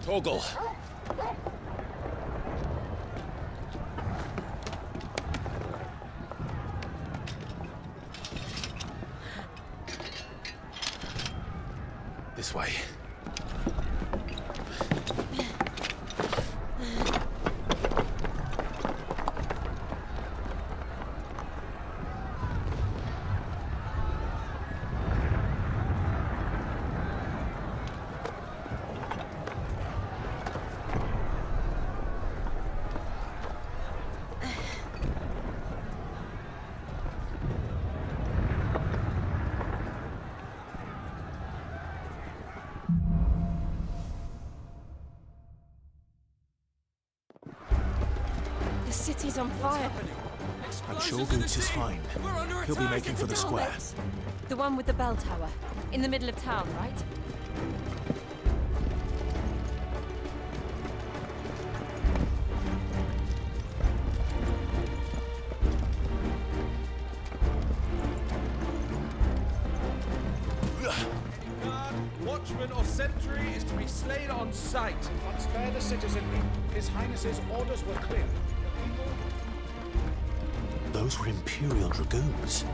Torgal! This way. city's on fire. I'm sure Goots is fine. He'll be making for the square. The one with the bell tower. In the middle of town, right? Watchman or sentry is to be slain on sight. But spare the citizenry. His Highness's orders were clear. Those were Imperial Dragoons.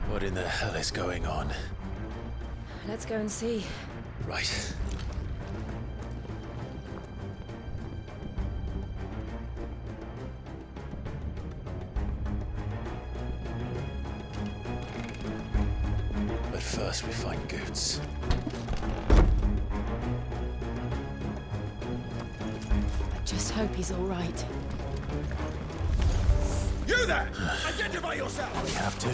What in the hell is going on? Let's go and see. Right. But first we find Goots. I just hope he's all right. You there! Identify yourself! We have to.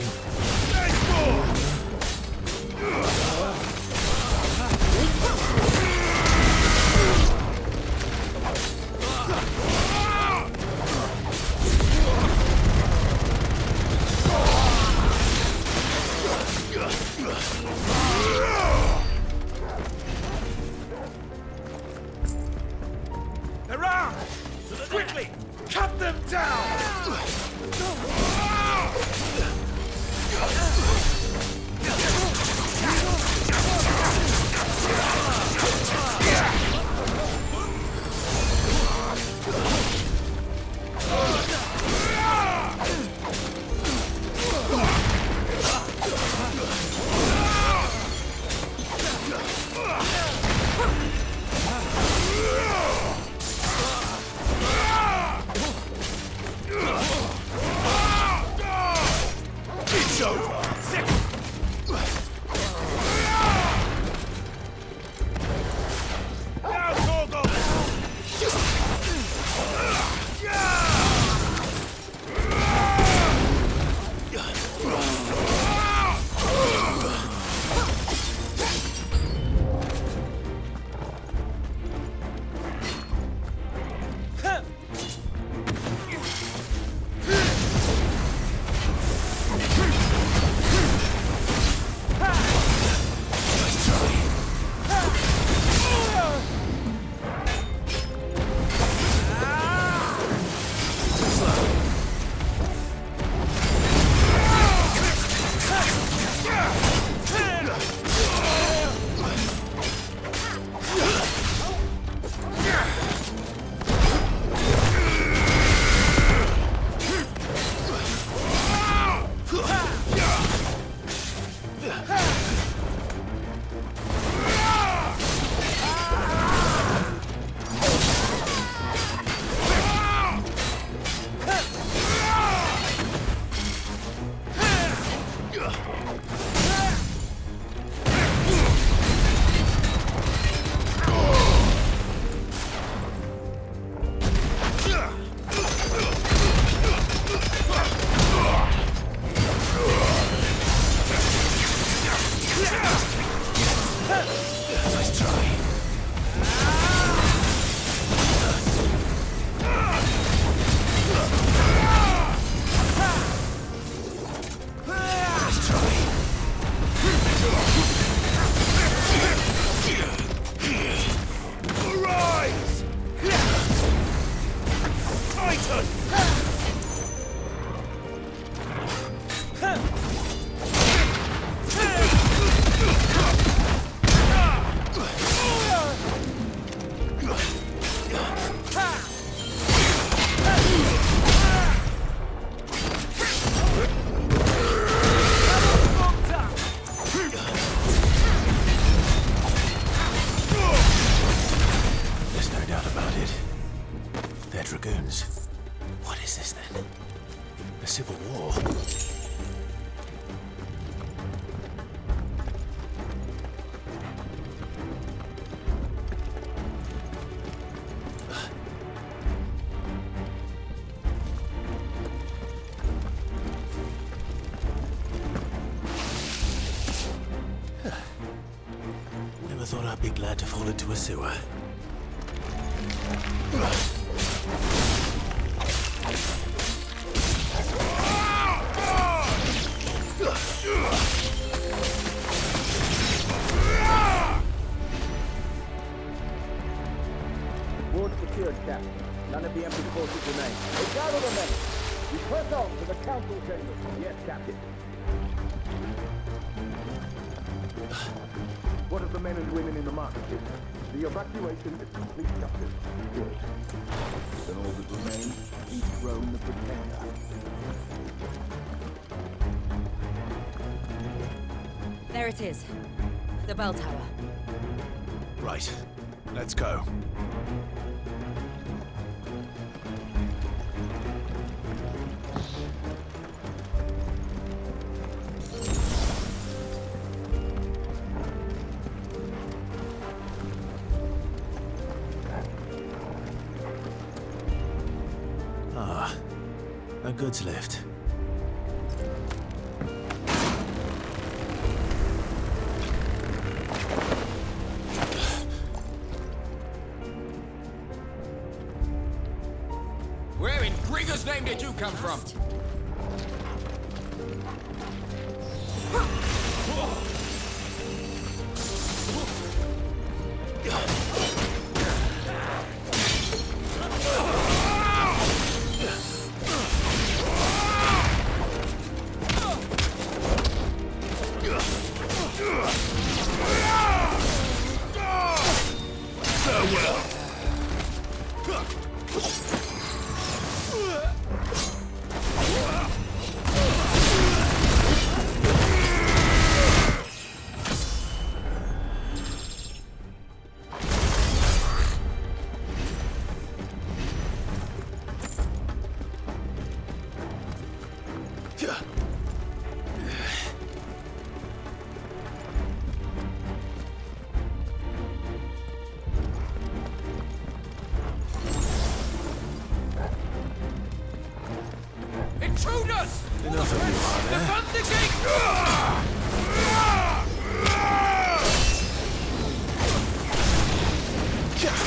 They're armed! Quickly! Cut them down! It's over! Dragoons. What is this then? A civil war? Never thought I'd be glad to fall into a sewer. Ward secured, Captain. None of the empty forces remain. They gather the men. We press on to the council chamber. Yes, Captain. What of the men and women in the market? The evacuation is complete, Captain. Good. Then all that remains is Rome the Protector. There it is. The bell tower. Right. Let's go. Ah, a goods lift. Where in Gringer's name did you come from? Intruders! Enough of you, are there? Defend the gate! Yeah.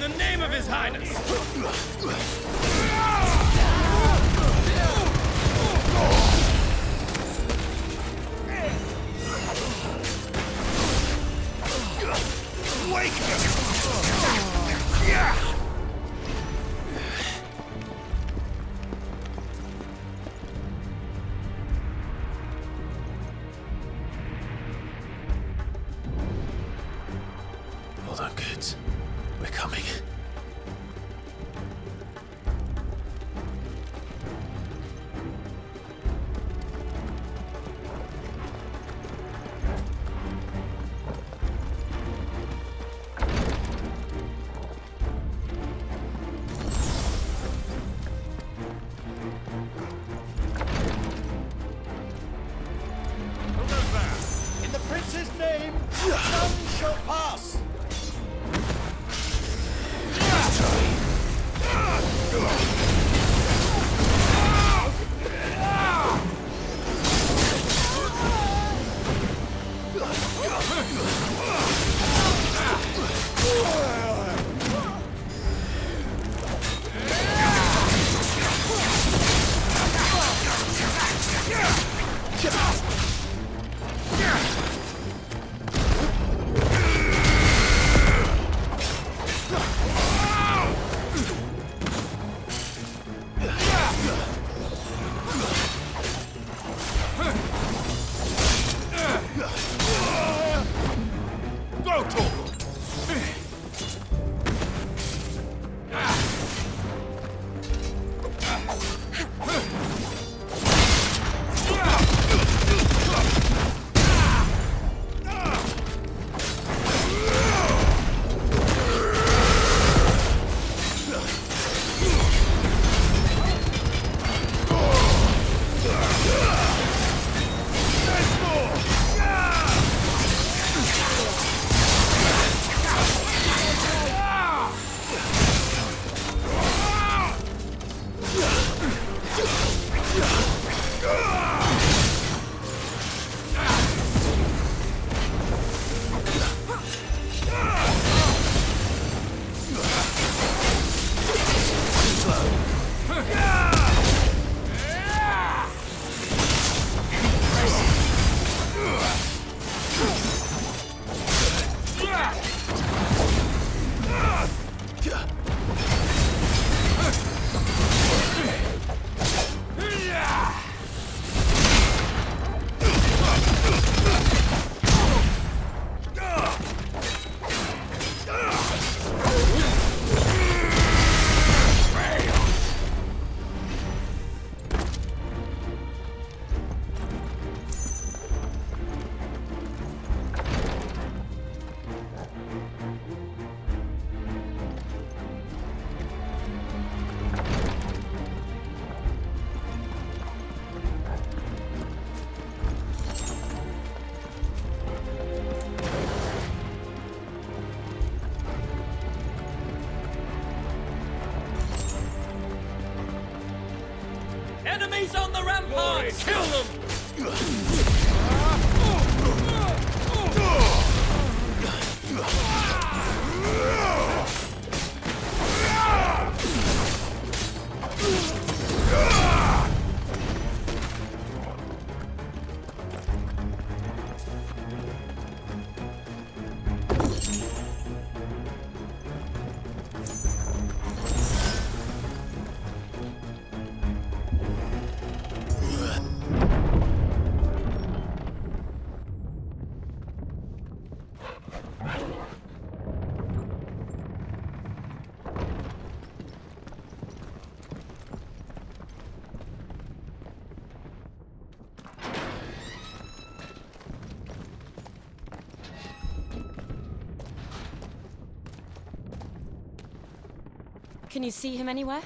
In the name of His Highness! Wake him! Yeah! Hold on, kids. We're coming. In the prince's name, none shall pass! Go to! Enemies on the ramparts! Kill them! Can you see him anywhere?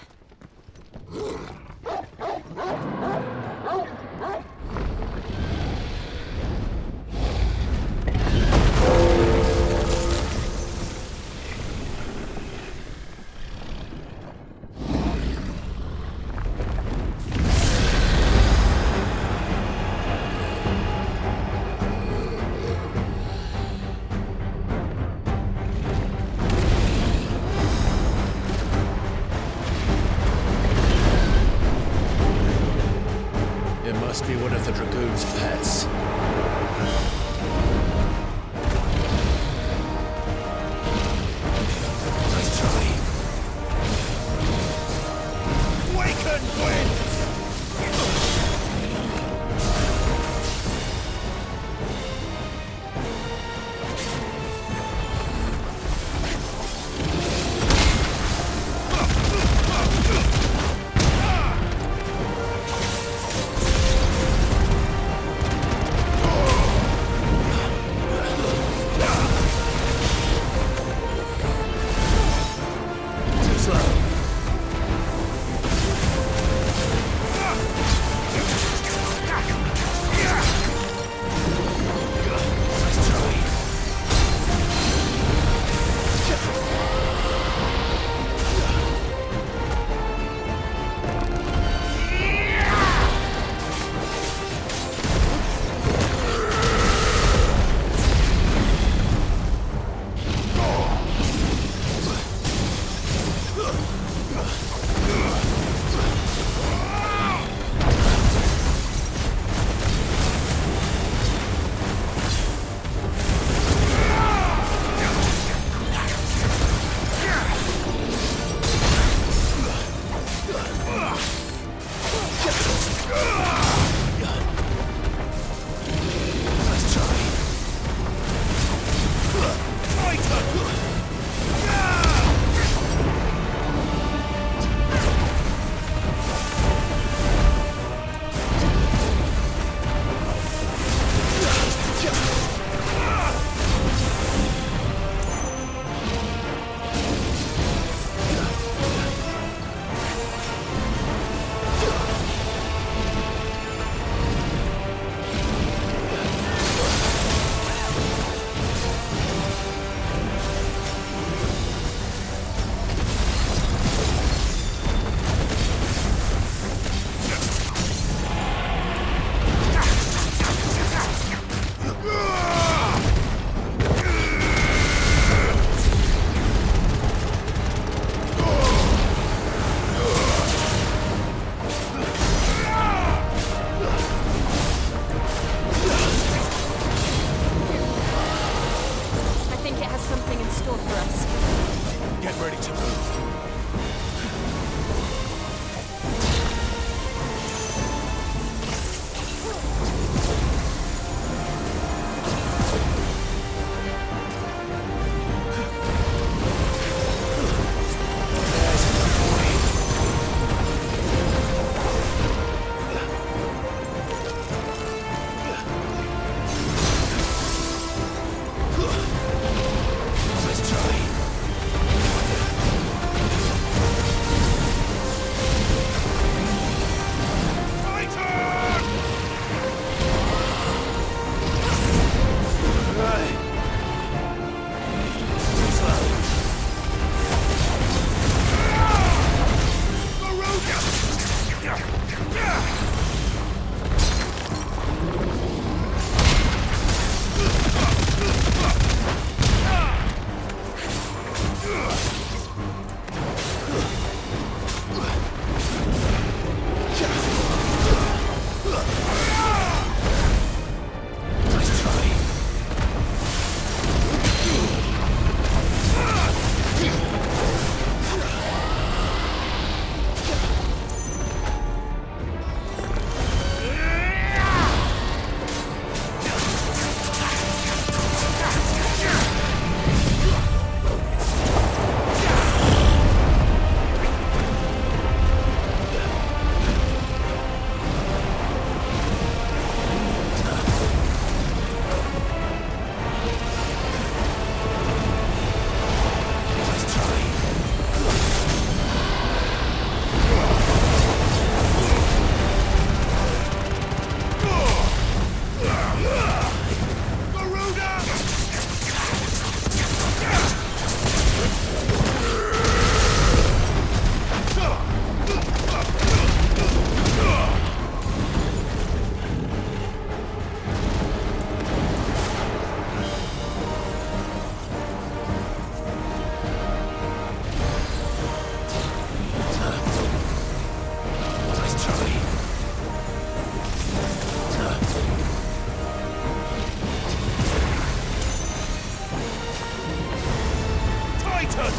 Skeleton!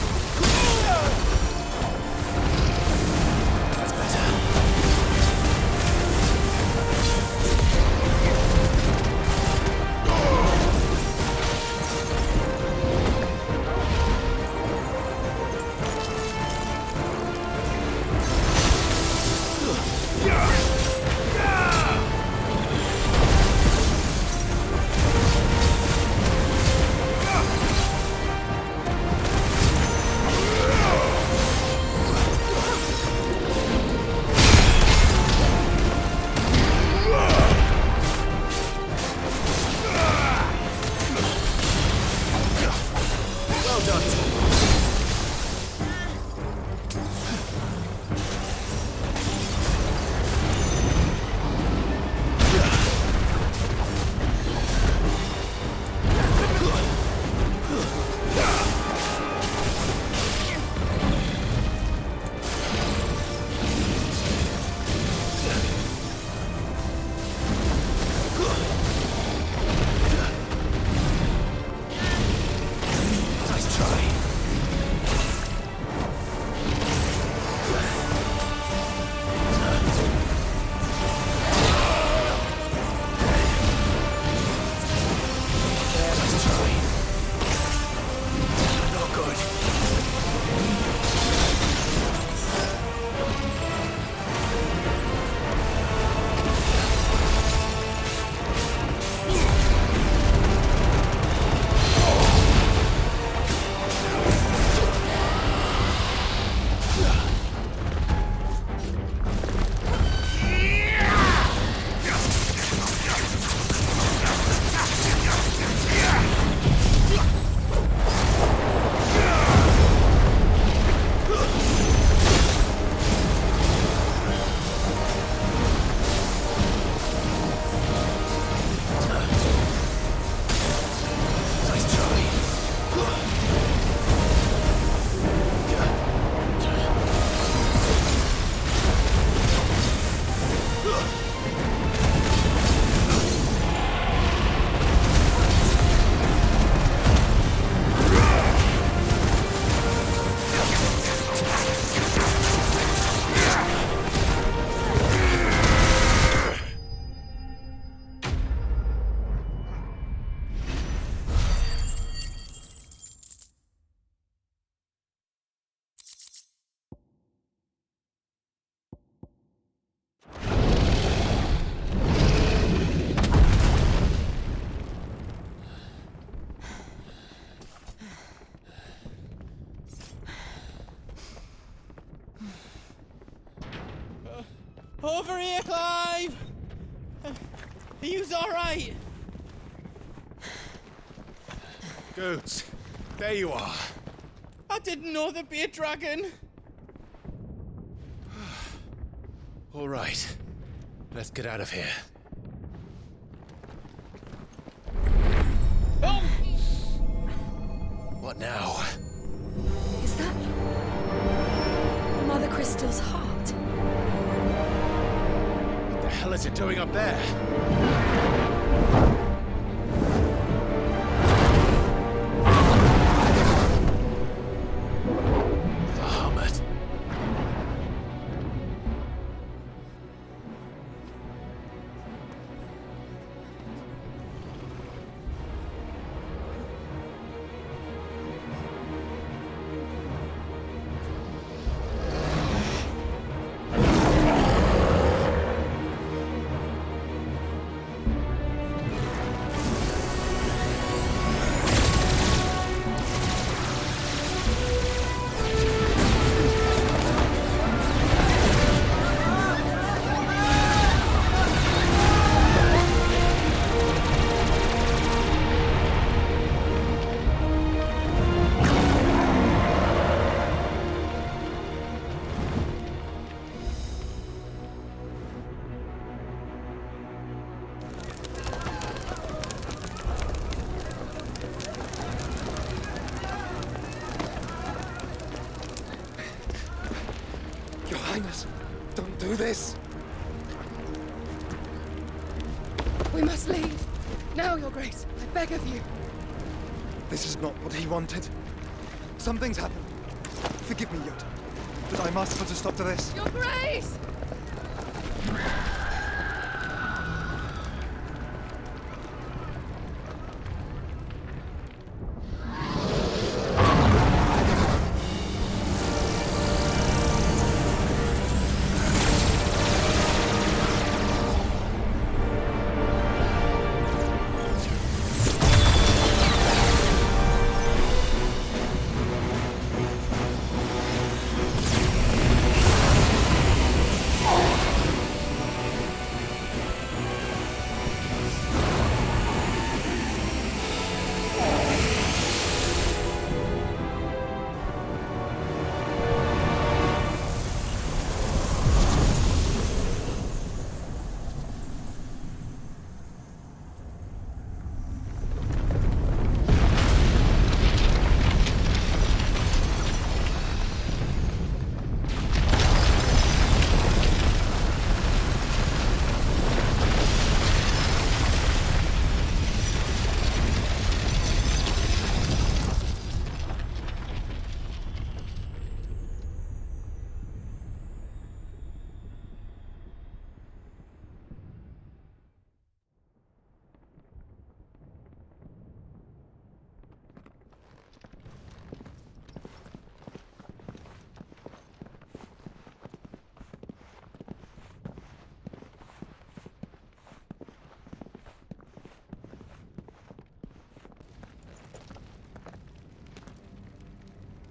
That's better. Over here, Clive! Are you alright? Goots, there you are. I didn't know there'd be a dragon. All right, let's get out of here. Oh! What now? Is that Mother Crystal's heart? What the hell is it doing up there? Bahamut. Your Highness, don't do this. We must leave. Now, Your Grace, I beg of you. This is not what he wanted. Something's happened. Forgive me, Yota, but I must put a stop to this. Your Grace!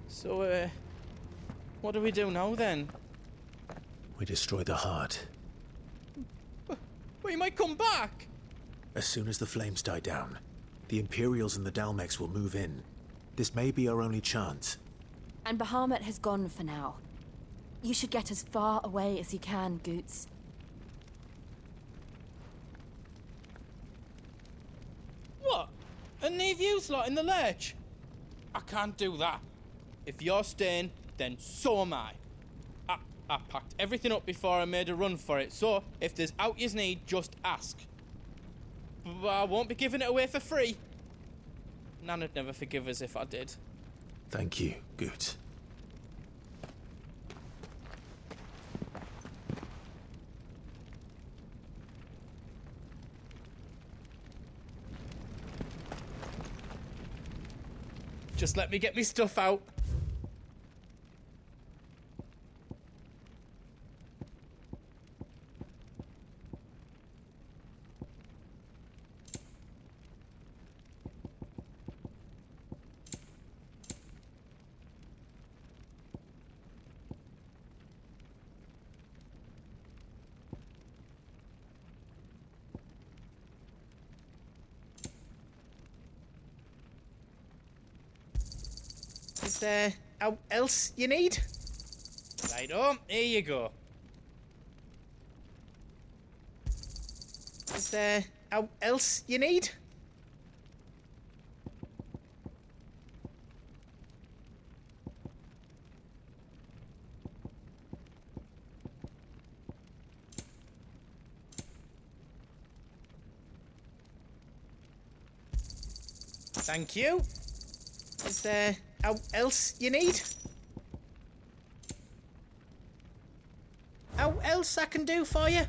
So, what do we do now then? We destroy the heart. Well, he might come back! As soon as the flames die down, the Imperials and the Dalmex will move in. This may be our only chance. And Bahamut has gone for now. You should get as far away as you can, Goots. What? And leave you lot in the lurch? I can't do that. If you're staying, then so am I. I packed everything up before I made a run for it, so if there's out you need, just ask. But I won't be giving it away for free. Nana'd never forgive us if I did. Thank you, Goots. Just let me get me stuff out. Is there out else you need? Righto, here you go. Is there out else you need? Thank you. Is there out else you need? Out else I can do for you?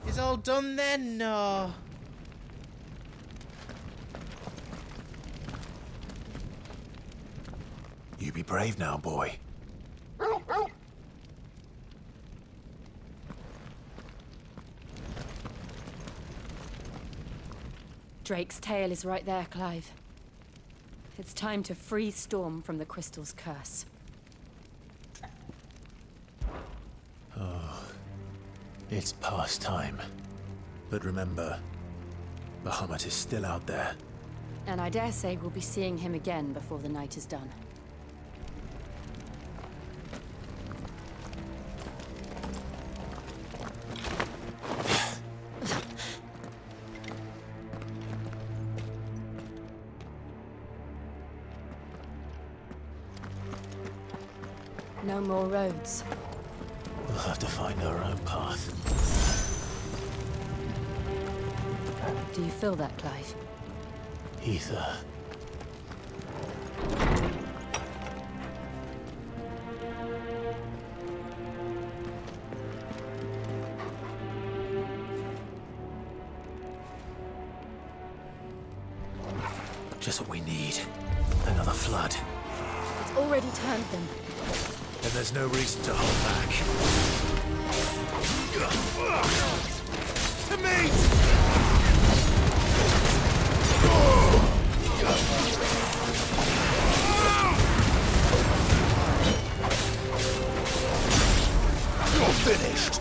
Is all done then? No. You be brave now, boy. Drake's tail is right there, Clive. It's time to free Storm from the Crystal's curse. Oh, it's past time. But remember, Bahamut is still out there. And I dare say we'll be seeing him again before the night is done. No more roads. We'll have to find our own path. Do you feel that, Clive? Ether. Just what we need. Another flood. It's already turned them. Then there's no reason to hold back. To me! You're finished!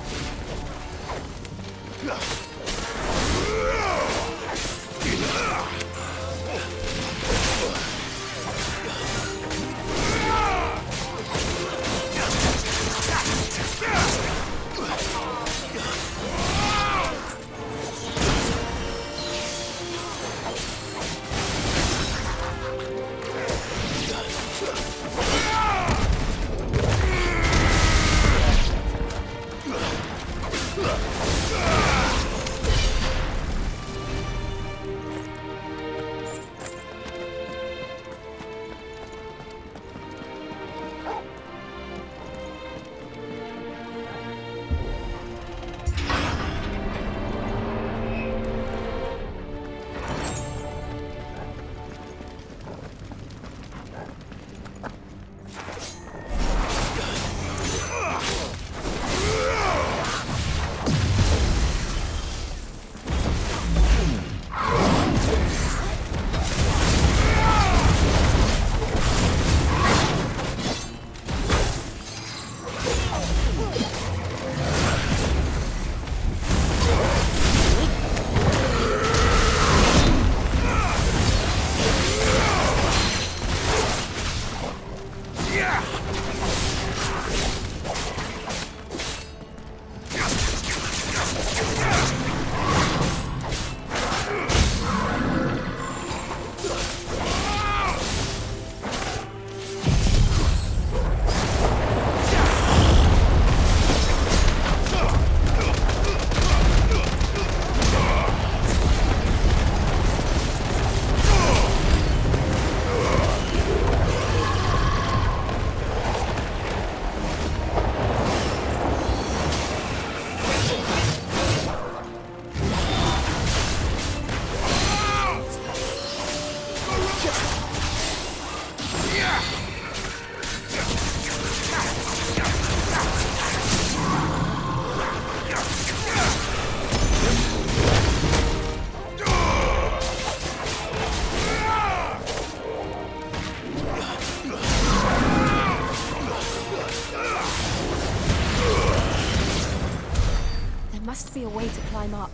Must be a way to climb up.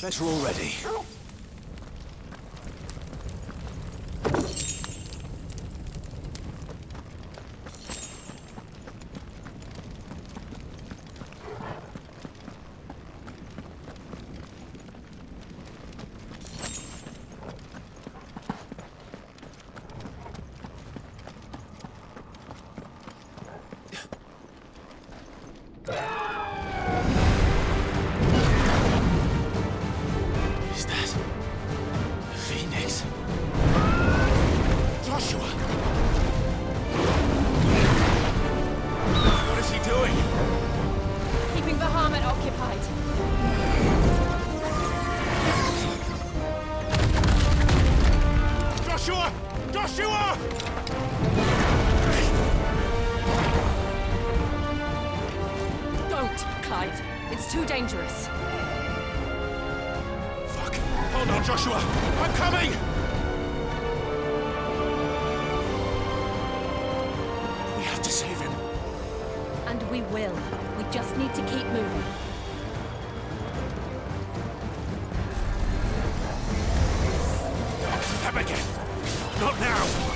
Better already. Dangerous. Fuck. Hold on, Joshua. I'm coming! We have to save him. And we will. We just need to keep moving. Abigail! Not now!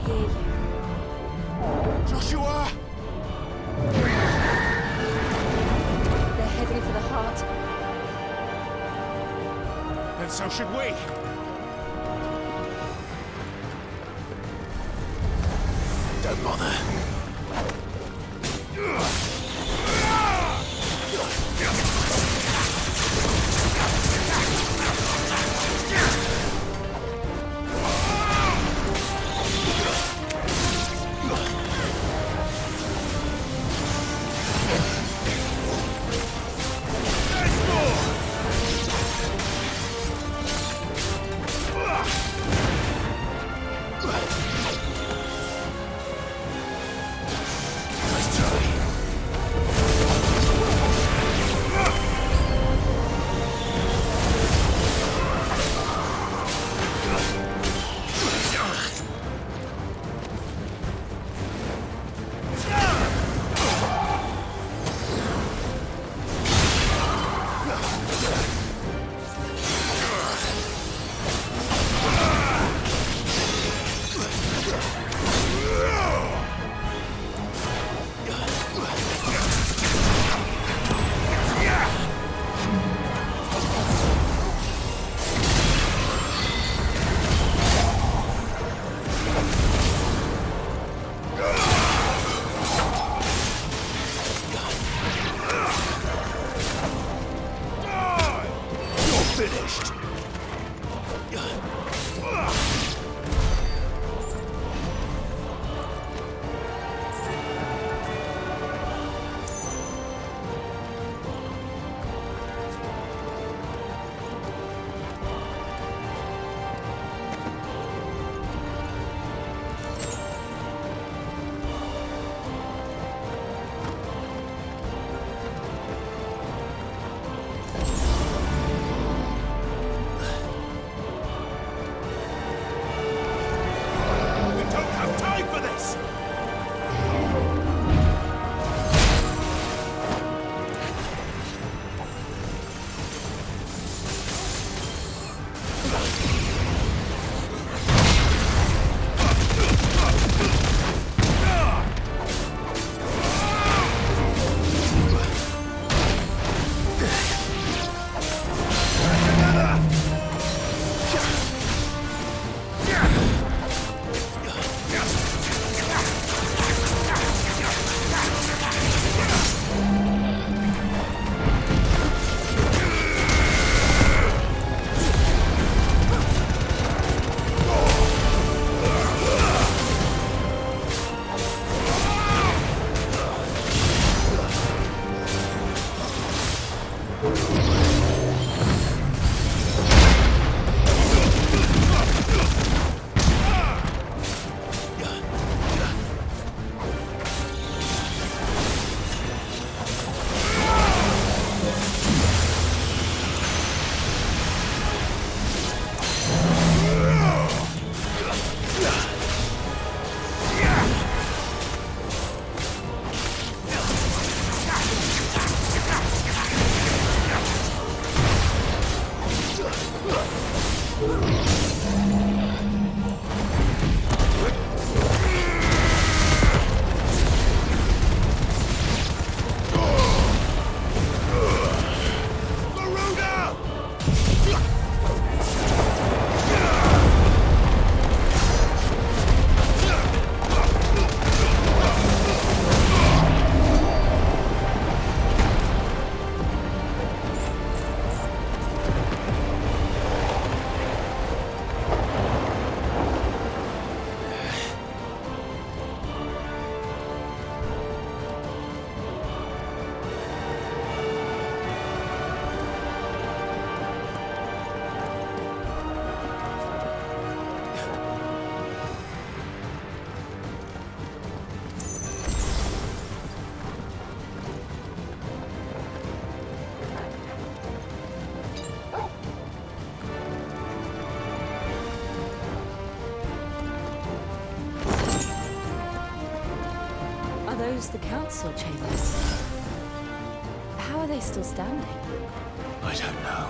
hear you. Joshua! They're heading for the heart. And so should we. Don't bother. Those the council chambers. How are they still standing? I don't know.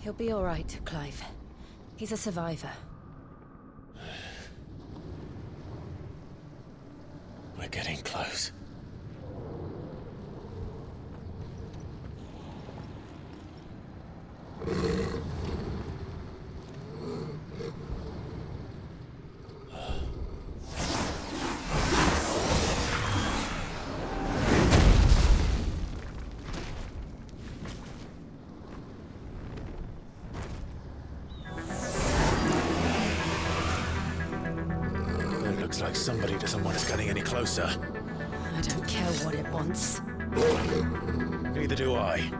He'll be all right, Clive. He's a survivor. We're getting close. It looks like somebody doesn't want us getting any closer. I don't care what it wants. Neither do I.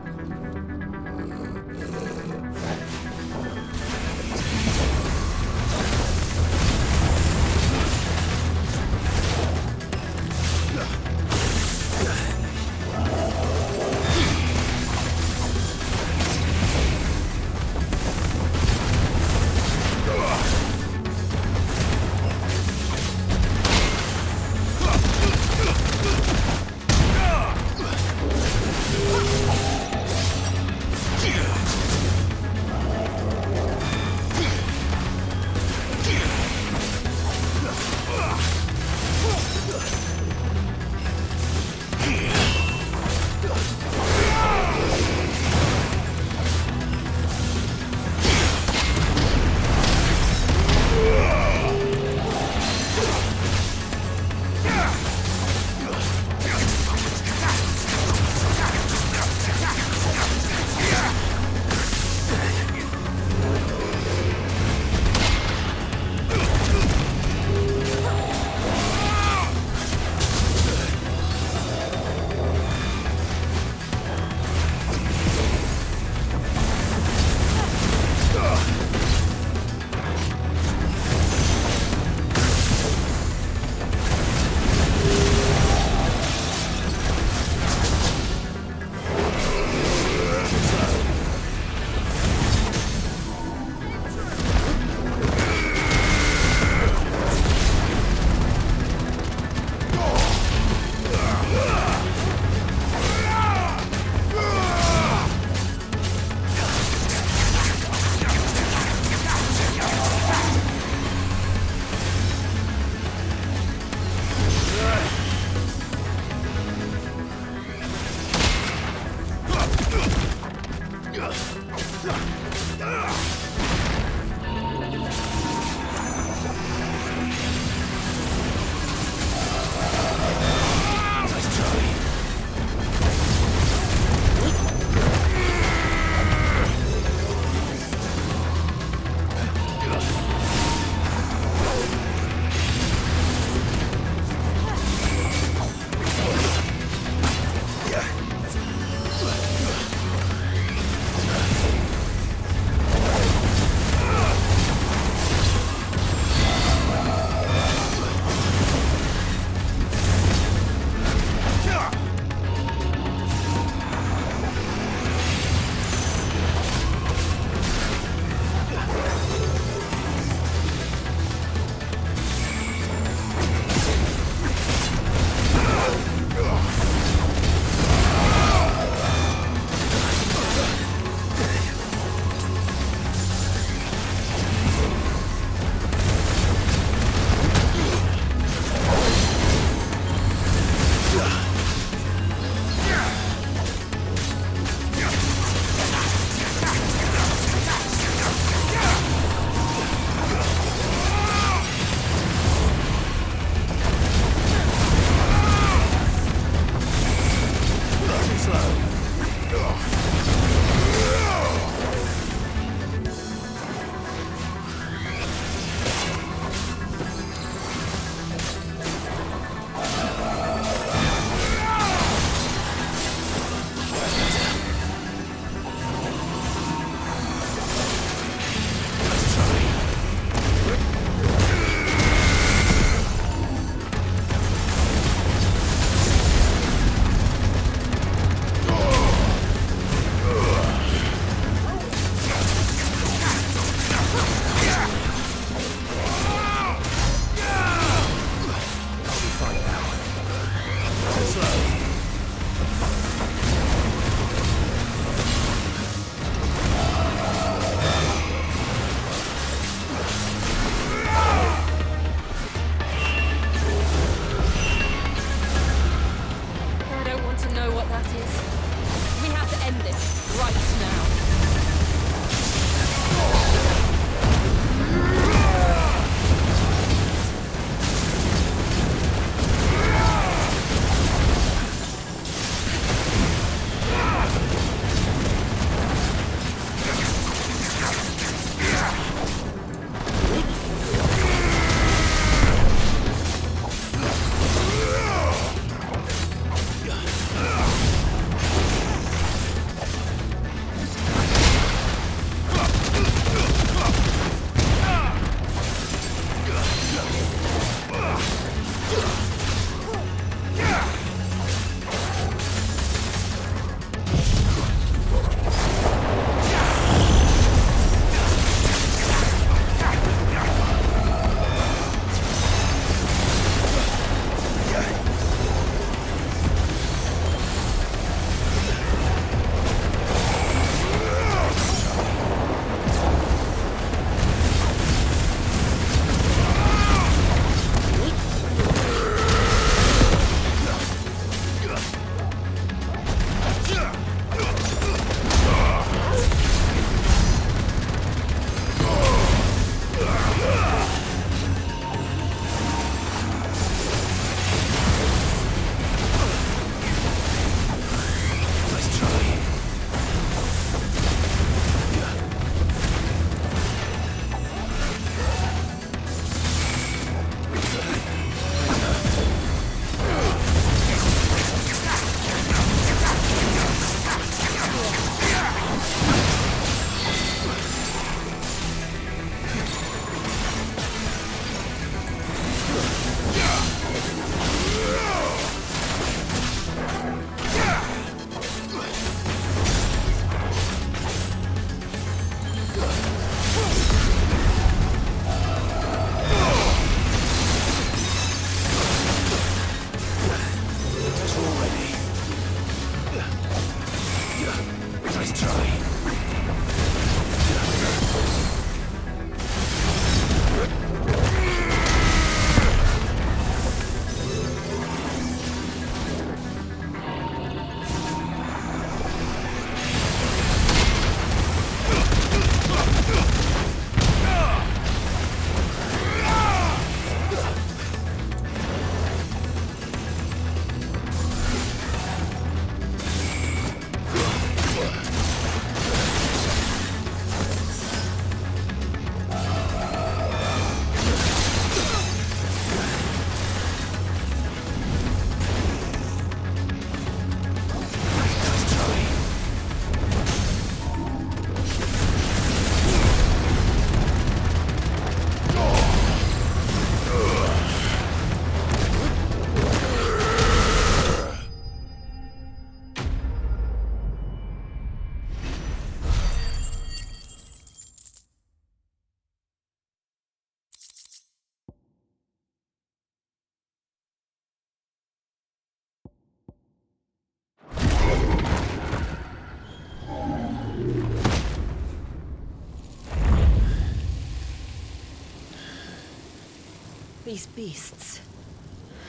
These beasts,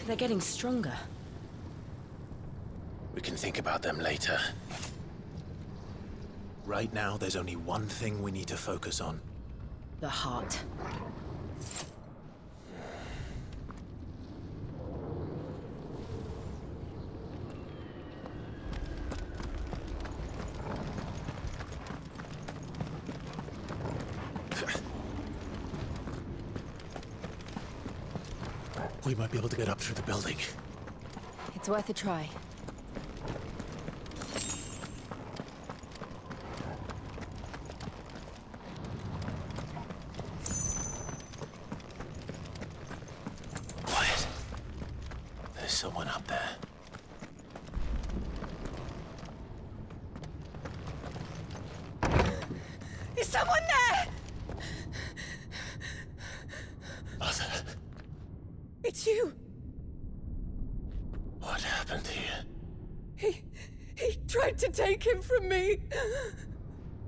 they're getting stronger. We can think about them later. Right now, there's only one thing we need to focus on. The heart. We might be able to get up through the building. It's worth a try. Quiet. There's someone up there. Is someone there? Mother. It's you. What happened here? He tried to take him from me.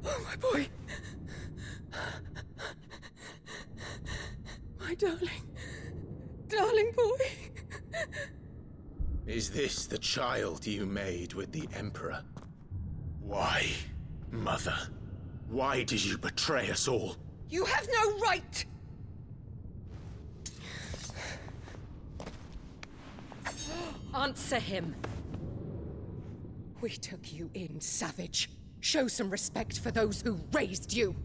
Oh, my boy. My darling boy. Is this the child you made with the Emperor? Why, Mother? Why did you betray us all? You have no right. Answer him. We took you in, savage. Show some respect for those who raised you.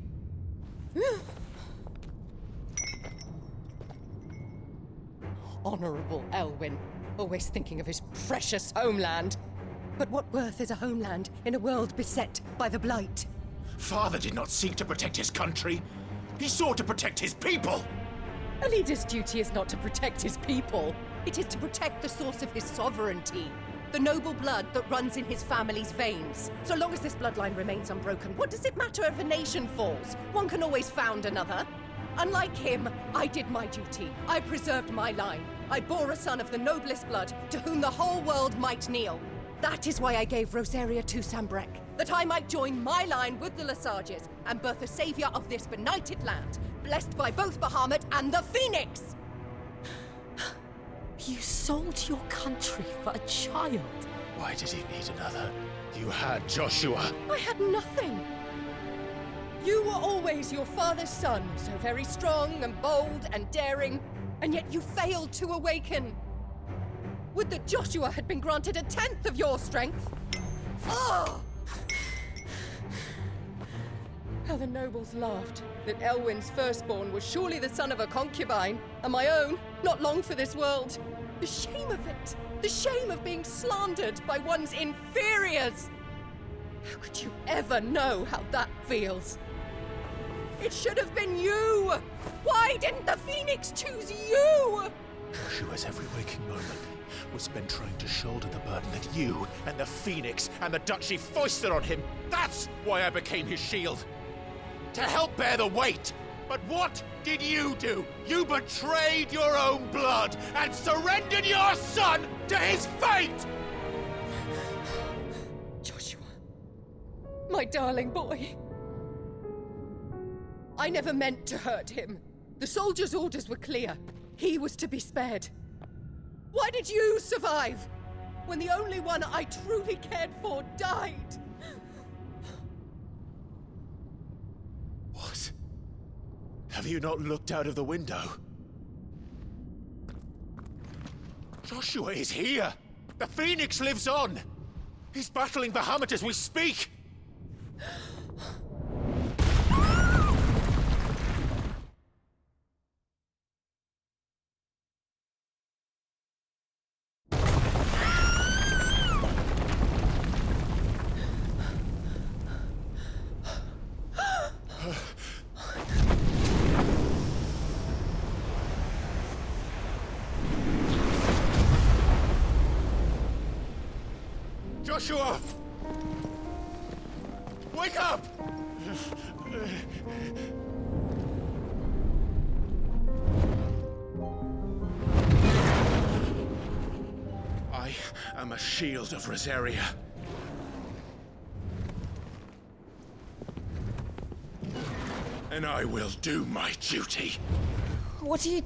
Honorable Elwyn, always thinking of his precious homeland. But what worth is a homeland in a world beset by the Blight? Father did not seek to protect his country. He sought to protect his people. A leader's duty is not to protect his people. It is to protect the source of his sovereignty. The noble blood that runs in his family's veins. So long as this bloodline remains unbroken, what does it matter if a nation falls? One can always found another. Unlike him, I did my duty. I preserved my line. I bore a son of the noblest blood, to whom the whole world might kneel. That is why I gave Rosaria to Sambrek, that I might join my line with the Lesages and birth a savior of this benighted land, blessed by both Bahamut and the Phoenix! You sold your country for a child. Why did he need another? You had Joshua. I had nothing. You were always your father's son, so very strong and bold and daring, and yet you failed to awaken. Would that Joshua had been granted 1/10 of your strength? Oh! How the nobles laughed that Elwyn's firstborn was surely the son of a concubine, and my own, not long for this world. The shame of it! The shame of being slandered by one's inferiors! How could you ever know how that feels? It should have been you! Why didn't the Phoenix choose you? Joshua's every waking moment was spent trying to shoulder the burden that you and the Phoenix and the Duchy foisted on him. That's why I became his shield. To help bear the weight. But what did you do? You betrayed your own blood and surrendered your son to his fate! Joshua. My darling boy. I never meant to hurt him. The soldiers' orders were clear. He was to be spared. Why did you survive when the only one I truly cared for died? What? Have you not looked out of the window? Joshua is here! The Phoenix lives on! He's battling Bahamut as we speak! Joshua! Wake up! I am a shield of Rosaria. And I will do my duty. What are you...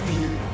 for you.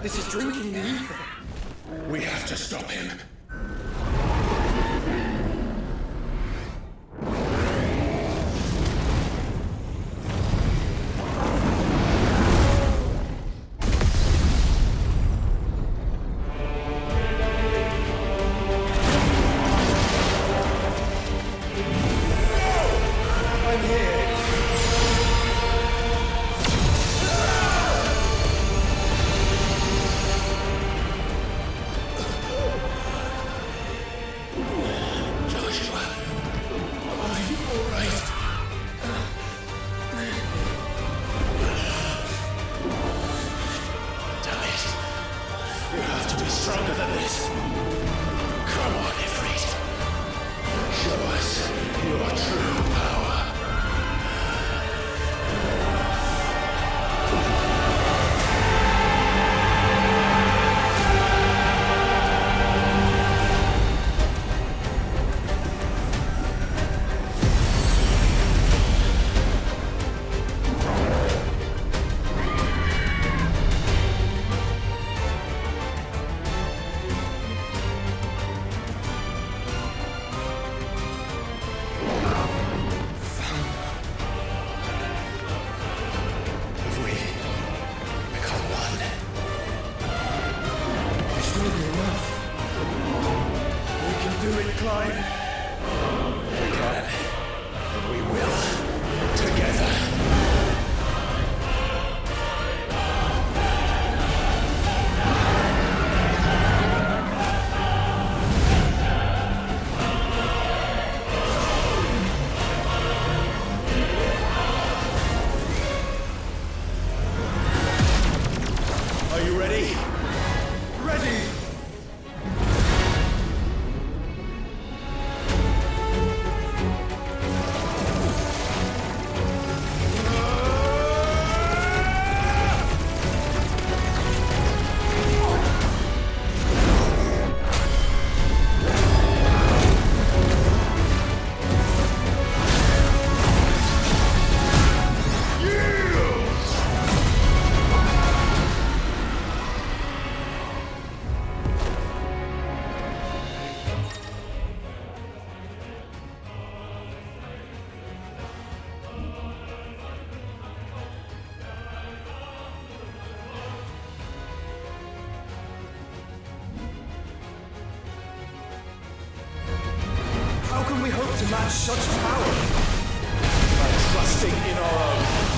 This is drinking the ether. We have to stop him. Stronger than this. Come on, Ifrit. Show us your true power. Are you ready? Ready! How can we hope to match such power? By trusting in our own.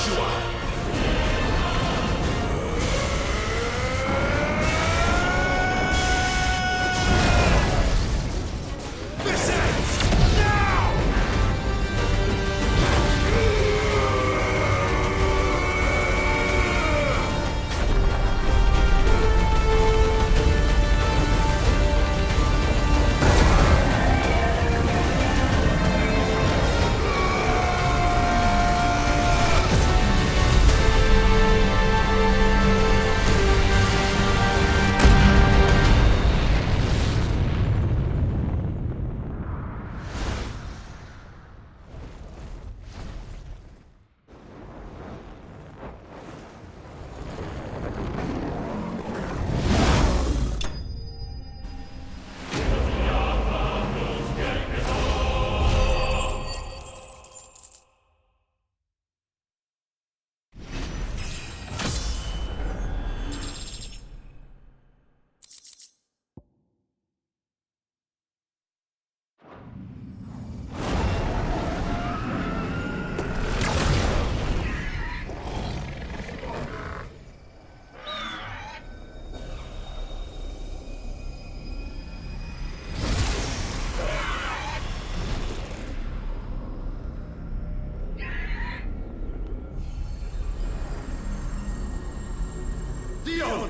Joshua! This ends now! Dion!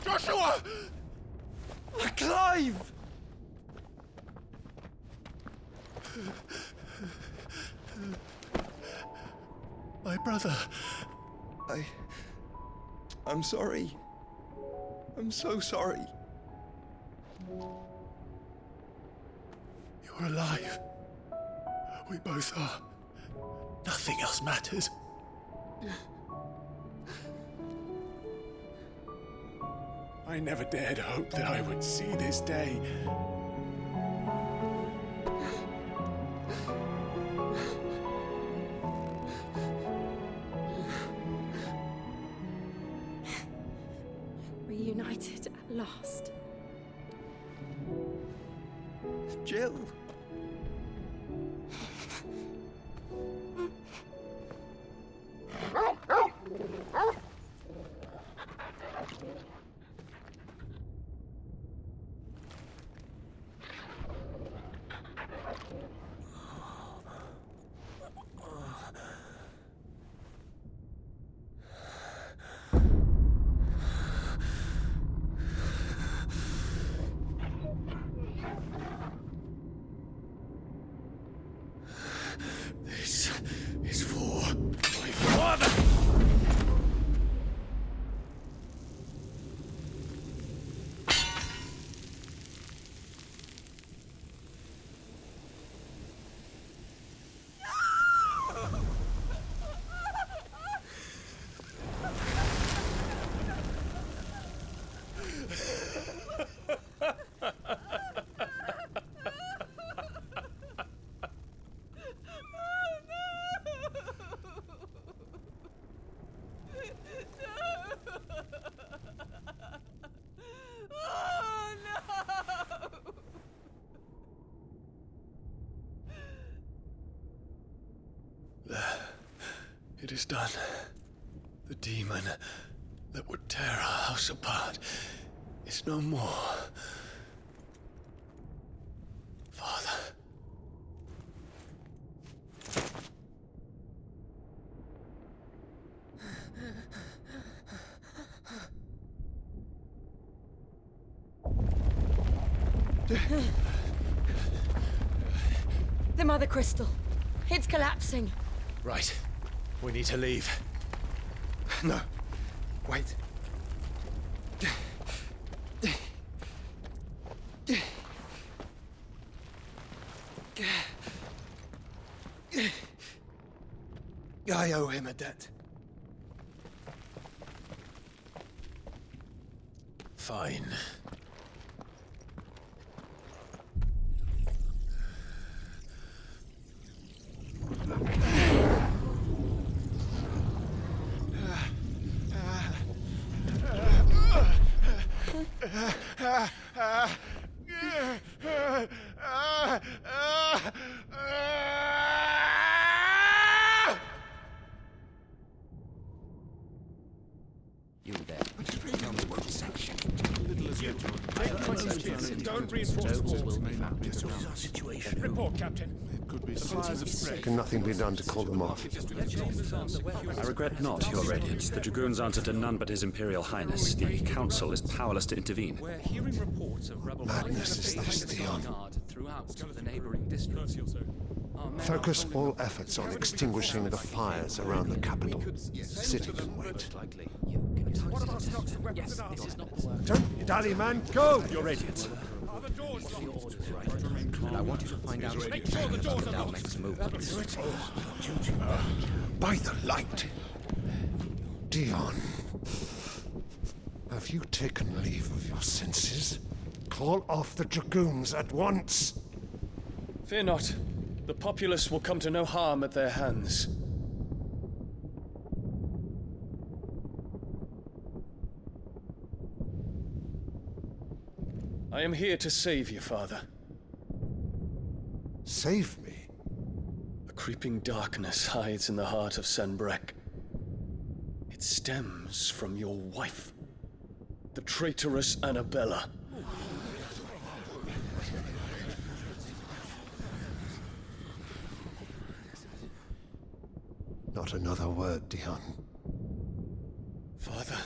Joshua! Clive! My brother. I'm sorry. I'm so sorry. You're alive. We both are. Nothing else matters. I never dared hope that I would see this day. Reunited at last. Jill. This is for my father! It is done. The demon that would tear our house apart is no more. Father. The Mother Crystal. It's collapsing. Right. We need to leave. No. Wait. I owe him a debt. Fine. You there. Tell me what section. Don't reinforce the walls. This is our situation. Report, Captain. Can nothing be done to call them off? I regret not, Your Radiance. The Dragoons answer to none but His Imperial Highness. The Council is powerless to intervene. We're hearing reports of rebel Madness is this, Dion. throughout the neighboring districts. Focus all efforts on extinguishing the fires around the capital. The city can wait. Don't dally, man. Go! Your Radiance. And I want you to find out Make sure the doors are locked. next move. By the light! Dion, have you taken leave of your senses? Call off the Dragoons at once! Fear not. The populace will come to no harm at their hands. I am here to save you, Father. Save me? A creeping darkness hides in the heart of Senbrek. It stems from your wife, the traitorous Annabella. Not another word, Dion. Father,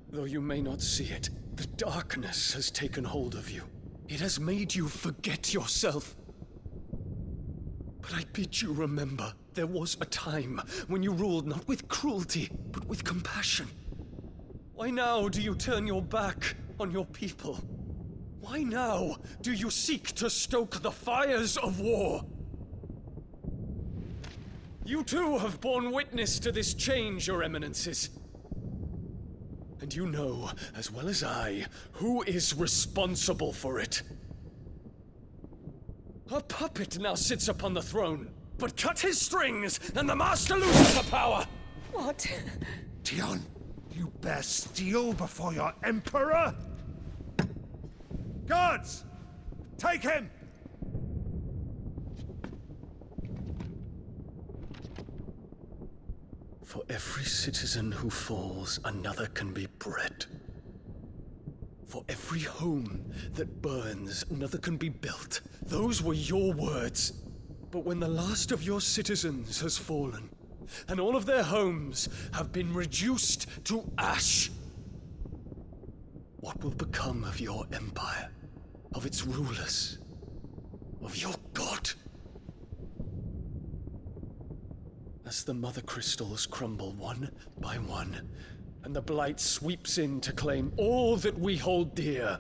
though you may not see it, the darkness has taken hold of you. It has made you forget yourself. But I bid you remember, there was a time when you ruled not with cruelty, but with compassion. Why now do you turn your back on your people? Why now do you seek to stoke the fires of war? You too have borne witness to this change, Your Eminences. And you know, as well as I, who is responsible for it. A puppet now sits upon the throne, but cut his strings, and the Master loses the power! What? Dion, you bear steel before your Emperor? Guards! Take him! For every citizen who falls, another can be bred. For every home that burns, another can be built. Those were your words. But when the last of your citizens has fallen, and all of their homes have been reduced to ash, what will become of your empire, of its rulers, of your god? As the Mother Crystals crumble one by one, and the Blight sweeps in to claim all that we hold dear,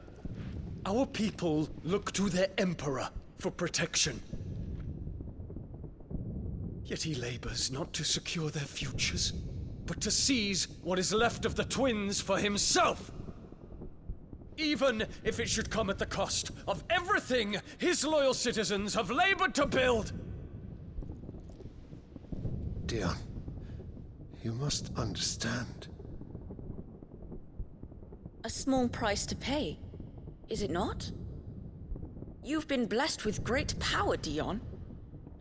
our people look to their Emperor for protection. Yet he labors not to secure their futures, but to seize what is left of the twins for himself! Even if it should come at the cost of everything his loyal citizens have labored to build! Dion, you must understand. A small price to pay, is it not? You've been blessed with great power, Dion.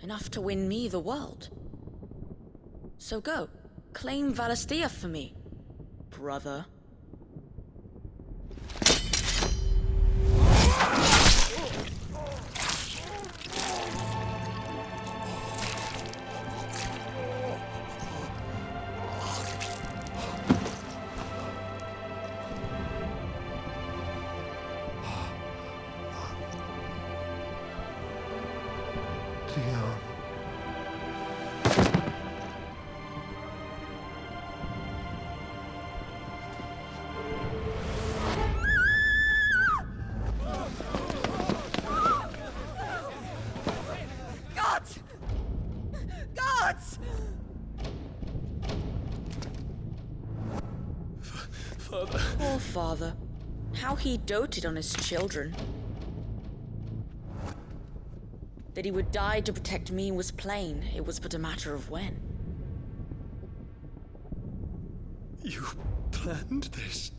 Enough to win me the world. So go, claim Valisthea for me, brother. Mother. Poor father. How he doted on his children. That he would die to protect me was plain. It was but a matter of when. You planned this?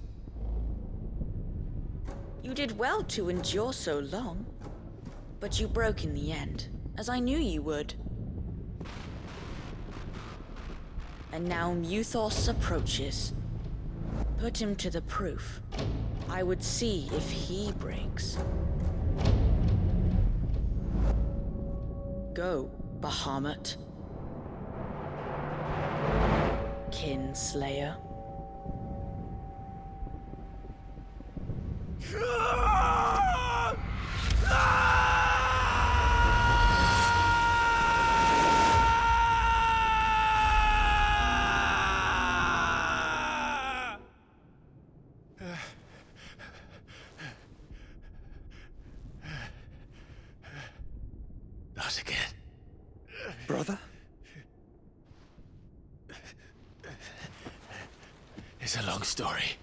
You did well to endure so long. But you broke in the end, as I knew you would. And now Muthos approaches. Put him to the proof. I would see if he breaks. Go, Bahamut. Kinslayer. Not again. Brother? It's a long story.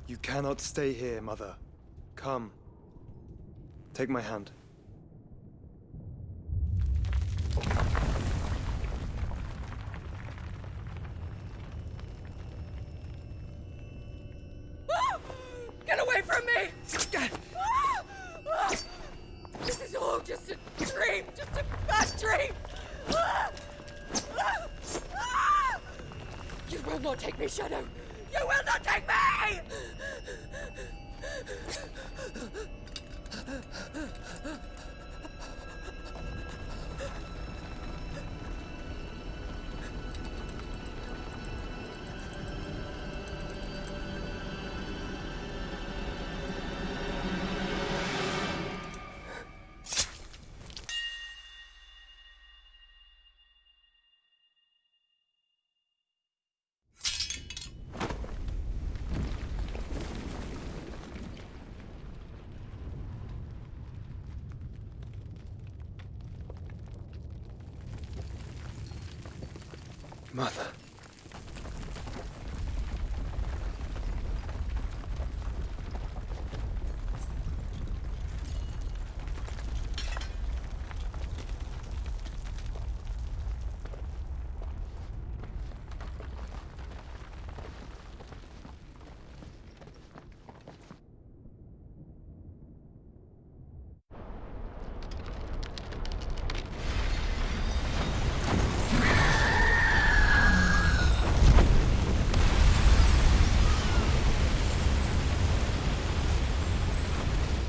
You cannot stay here, Mother. Come. Take my hand. Get away from me! This is all just a dream, just a bad dream! You will not take me, Shadow! You will not take me! Mother.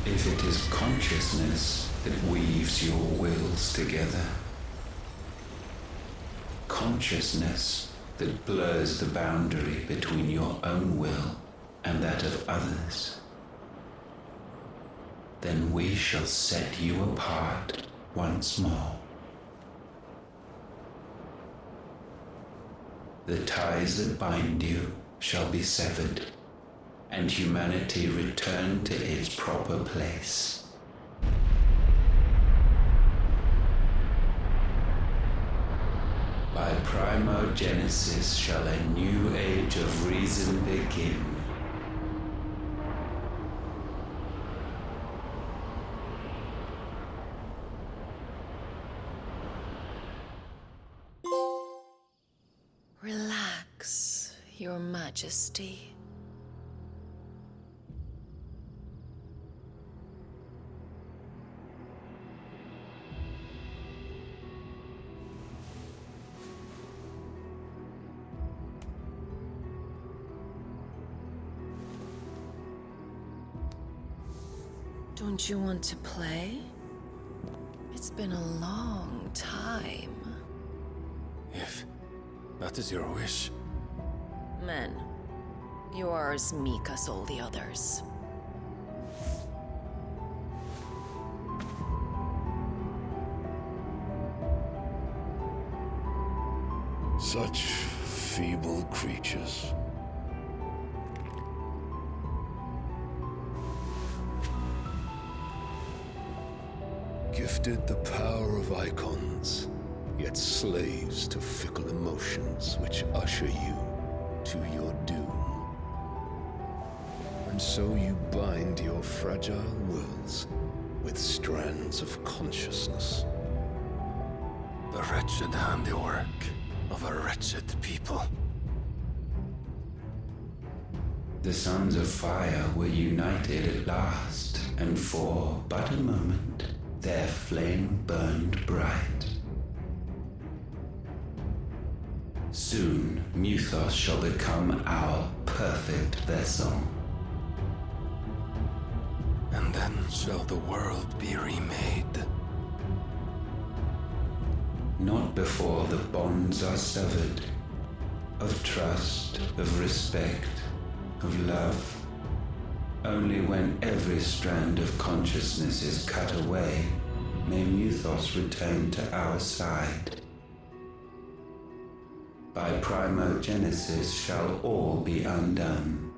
If it is consciousness that weaves your wills together, consciousness that blurs the boundary between your own will and that of others, then we shall set you apart once more. The ties that bind you shall be severed, and humanity return to its proper place. By primogenesis shall a new age of reason begin. Relax, Your Majesty. Don't you want to play? It's been a long time. If that is your wish. Men, you are as meek as all the others. Such feeble creatures. gifted the power of icons, yet slaves to fickle emotions which usher you to your doom. And so you bind your fragile wills with strands of consciousness. The wretched handiwork of a wretched people. The Sons of Fire were united at last, and for but a moment their flame burned bright. Soon Muthos shall become our perfect vessel. And then shall the world be remade. Not before the bonds are severed, of trust, of respect, of love. Only when every strand of consciousness is cut away, may Muthos return to our side. By primogenesis shall all be undone.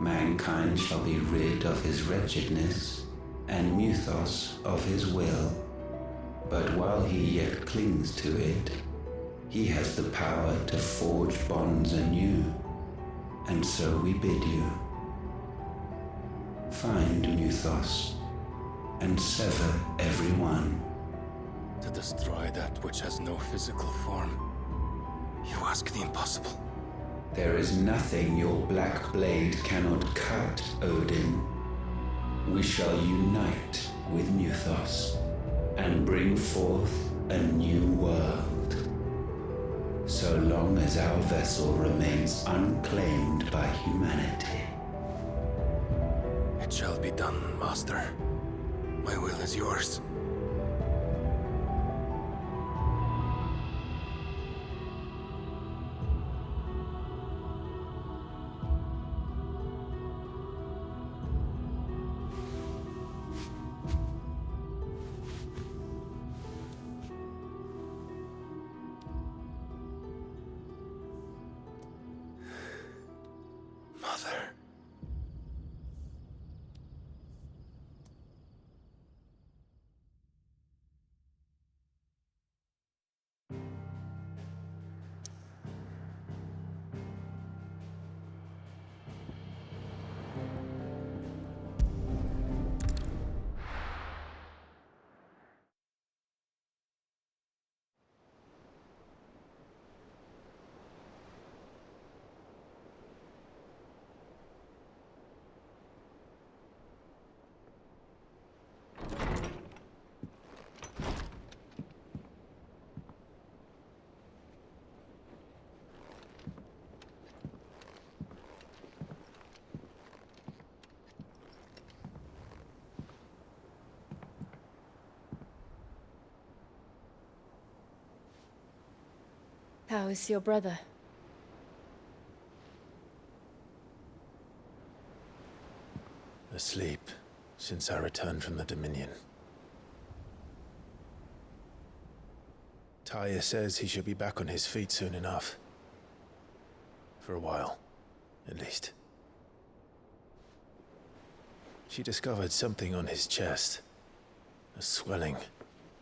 Mankind shall be rid of his wretchedness, and Muthos of his will. But while he yet clings to it, he has the power to forge bonds anew. And so we bid you, find Muthos, and sever every one. To destroy that which has no physical form, you ask the impossible. There is nothing your black blade cannot cut, Odin. We shall unite with Muthos, and bring forth a new world. So long as our vessel remains unclaimed by humanity. It shall be done, Master. My will is yours. Mother. How is your brother? Asleep since I returned from the Dominion. Taya says he should be back on his feet soon enough. For a while, at least. She discovered something on his chest. A swelling,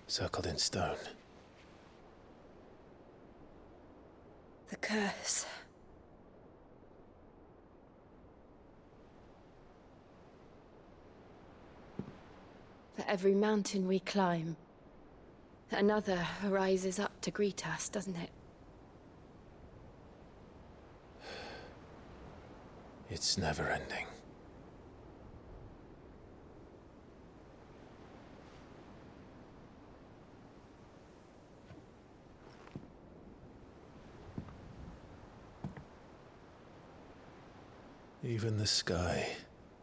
circled in stone. The curse. For every mountain we climb, another rises up to greet us, doesn't it? It's never ending. Even the sky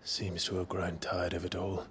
seems to have grown tired of it all.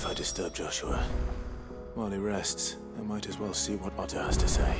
if I disturb Joshua. While he rests, I might as well see what Otto has to say.